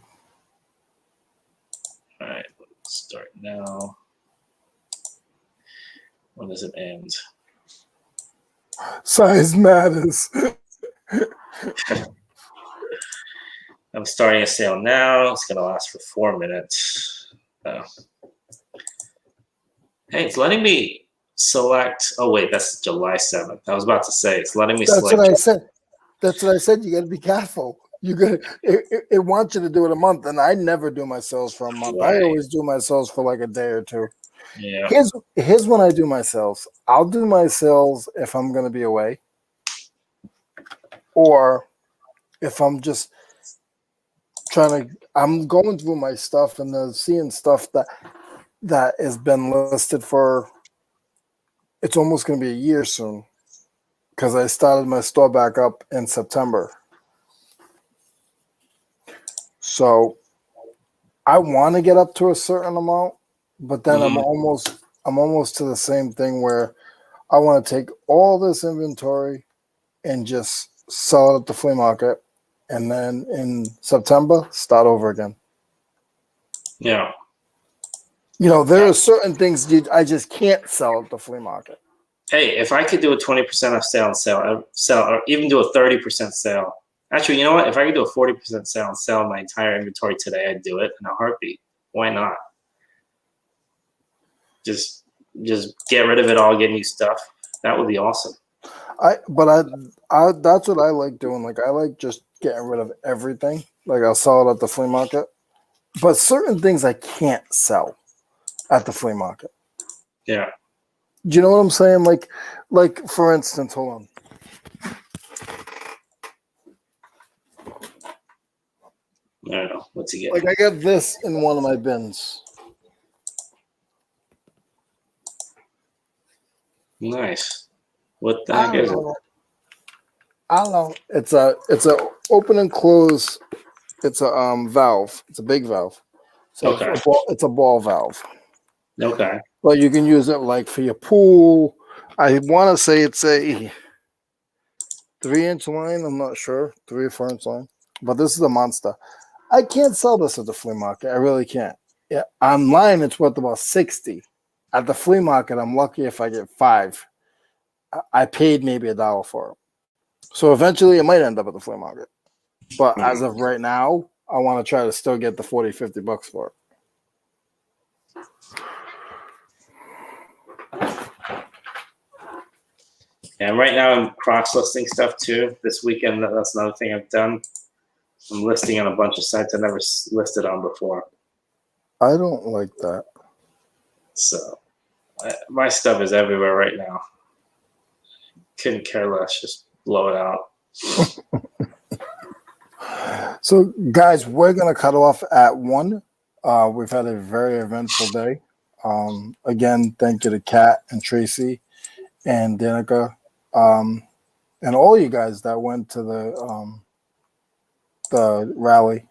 All right, let's start now. When does it end? Size matters. I'm starting a sale now. It's going to last for 4 minutes. Oh. Hey, it's letting me select. Oh, wait, that's July 7th. I was about to say, it's letting me select. That's what I said. That's what I said. You got to be careful. It wants you to do it a month, and I never do my sales for a month. Right. I always do my sales for like a day or two. Yeah. Here's when I do my sales. I'll do my sales if I'm going to be away, or if I'm just I'm going through my stuff and then seeing stuff that has been listed for. It's almost going to be a year soon, because I started my store back up in September. So I want to get up to a certain amount, but then I'm almost to the same thing where I want to take all this inventory and just sell it at the flea market, and then in September start over again. Yeah. There are certain things I just can't sell at the flea market. Hey, if I could do a 20% off sale, or even do a 30% sale. Actually, you know what? If I could do a 40% sale and sell my entire inventory today, I'd do it in a heartbeat. Why not? Just get rid of it all, get new stuff. That would be awesome. I that's what I like doing. Like I like just getting rid of everything. Like I'll sell it at the flea market, but certain things I can't sell at the flea market. Yeah. Do you know what I'm saying? Like for instance, hold on. I don't know. What's he getting? Like I got this in one of my bins. Nice. What the heck is it? I don't know. It's a open and close. It's a valve. It's a big valve. So Okay. it's a ball valve. Okay. But you can use it like for your pool. I want to say it's 3-inch line. I'm not sure, 3 or 4-inch line. But this is a monster. I can't sell this at the flea market. I really can't. Yeah, online it's worth about 60. At the flea market, I'm lucky if I get 5. I paid maybe $1 for it. So eventually it might end up at the flea market. But as of right now, I want to try to still get the 40, $50 for it. And right now I'm cross listing stuff too. This weekend, that's another thing I've done. I'm listing on a bunch of sites I never listed on before. I don't like that. So my stuff is everywhere right now. Couldn't care less. Just blow it out. So, guys, we're going to cut off at 1. We've had a very eventful day. Again, thank you to Kat and Tracy and Danica, and all you guys that went to the rally.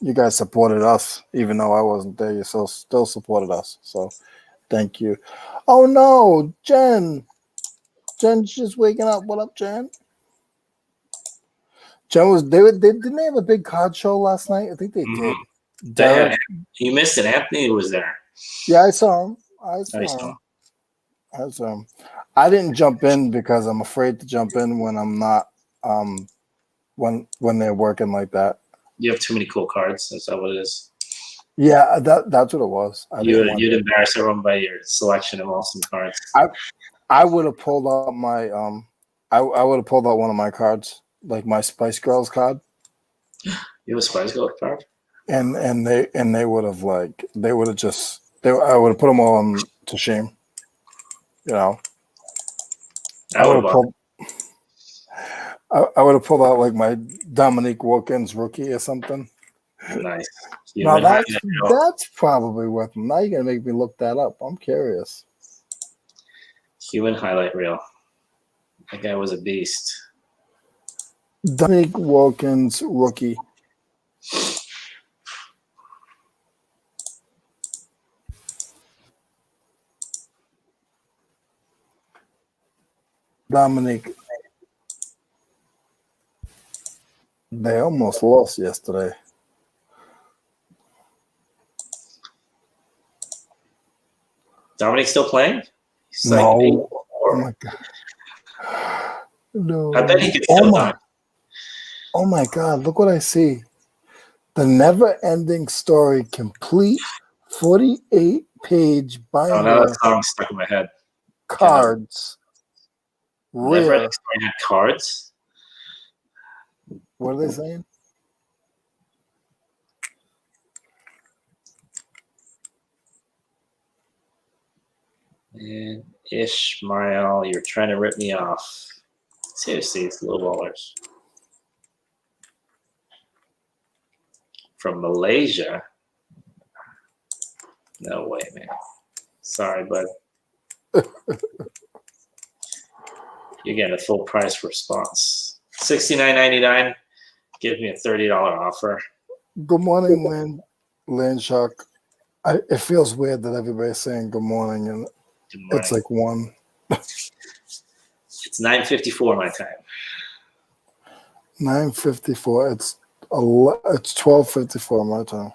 You guys supported us, even though I wasn't there. You still supported us. So, thank you. Oh no, Jen! Jen's just waking up. What up, Jen? Jen was didn't they have a big card show last night? I think they did. Derek, you missed it. Anthony was there. yeah, I saw him. I saw him. I didn't jump in because I'm afraid to jump in when I'm not when they're working like that. You have too many cool cards. Is that what it is? Yeah, that's what it was. You'd embarrass everyone by your selection of awesome cards. I would have pulled out my I would have pulled out one of my cards, like my Spice Girls card. You have a Spice Girls card? And they would have I would have put them all to shame. You know. I would have pulled out like my Dominique Wilkins rookie or something. Nice. Now that's probably worth them. Now you're gonna make me look that up. I'm curious. Human highlight reel. That guy was a beast. Dominique Wilkins rookie. Dominique. They almost lost yesterday. Dominique's still playing? He's no. Oh my god. No. I bet he could still die. Oh my god, look what I see. The Never-Ending Story complete 48-page binder. Oh, now that song's stuck in my head. Cards. Never-Ending Story had cards? What are they saying? And Ishmael, you're trying to rip me off. Seriously, it's little ballers. From Malaysia? No way, man. Sorry, bud. You're getting a full price response. $69.99. Give me a $30 offer. Good morning, Landshark. It feels weird that everybody's saying good morning, and it's like 1. It's 9:54 my time. 9:54. It's 12:54 my time.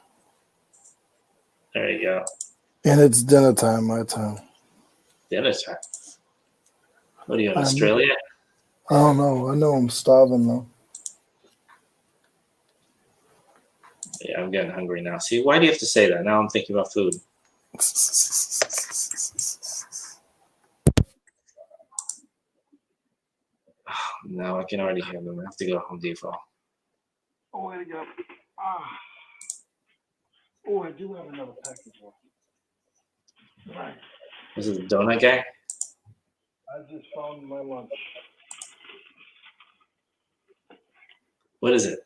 There you go. And it's dinner time my time. Dinner time. What are you in Australia? I don't know. I know I'm starving though. Yeah, I'm getting hungry now. See, why do you have to say that? Now I'm thinking about food. No, I can already hear them. I have to go to Home Depot. Oh, wait to go. Oh, I do have another package. Right. Is it the donut guy? I just found my lunch. What is it?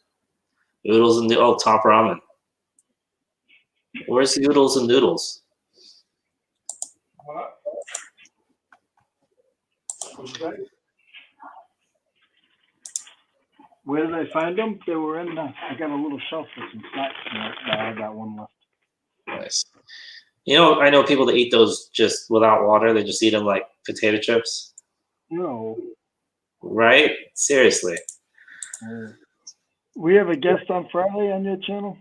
Oodles and top ramen. Where's the oodles and noodles? What? Where did I find them? They were in I got a little shelf with some snacks in it. I got one left. Nice. You know, I know people that eat those just without water. They just eat them like potato chips. No. Right? Seriously. We have a guest on Friday on your channel?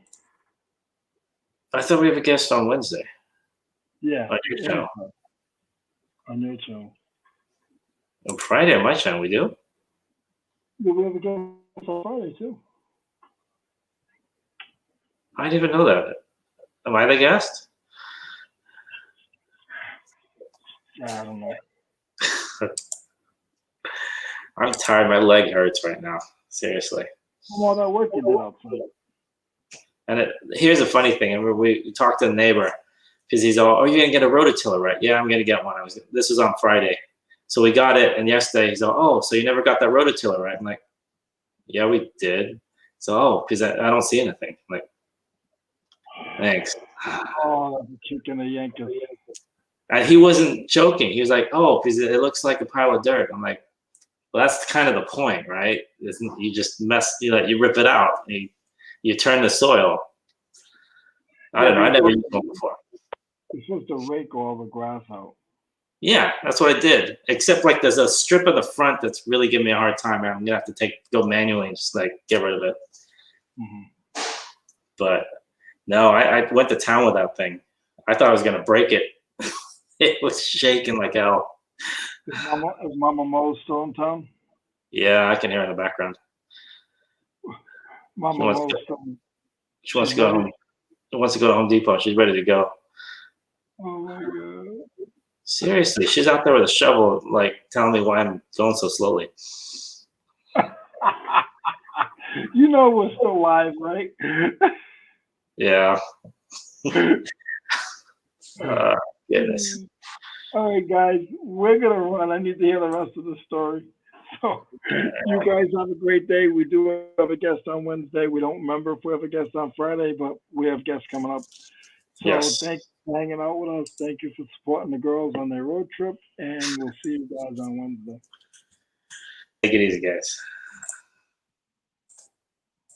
I thought we have a guest on Wednesday. Yeah. On your channel. On your channel. On Friday on my channel, we do? Yeah, we have a guest on Friday too. I didn't even know that. Am I the guest? I don't know. I'm tired. My leg hurts right now. Seriously. All that work you did outside. And here's the funny thing. I remember we talked to the neighbor because he's all, "Oh, you're gonna get a rototiller, right?" "Yeah, I'm gonna get one." This was on Friday, so we got it. And yesterday he's all, "Oh, so you never got that rototiller, right?" I'm like, "Yeah, we did." So, "Oh, because I don't see anything." I'm like, thanks. Oh, that's a chicken of Yankees. And he wasn't joking. He was like, "Oh, because it looks like a pile of dirt." I'm like, well, that's kind of the point, right? You just you rip it out. You turn the soil. I don't know. I never used one before. You're supposed to rake all the grass out. Yeah, that's what I did. Except like there's a strip of the front that's really giving me a hard time. I'm gonna have to go manually and just like get rid of it. Mm-hmm. But no, I went to town with that thing. I thought I was gonna break it. It was shaking like hell. Is Mama Mo still in town? Yeah, I can hear her in the background. Mama Mo still. She wants to go home. She wants to go to Home Depot. She's ready to go. Oh my god. Seriously, she's out there with a shovel, like telling me why I'm going so slowly. You know we're still live, right? Yeah. Goodness. All right, guys, we're gonna run. I need to hear the rest of the story. So you guys have a great day. We do have a guest on Wednesday. We don't remember if we have a guest on Friday, but we have guests coming up. So Yes. Thanks for hanging out with us. Thank you for supporting the girls on their road trip, and we'll see you guys on Wednesday. Take it easy, guys.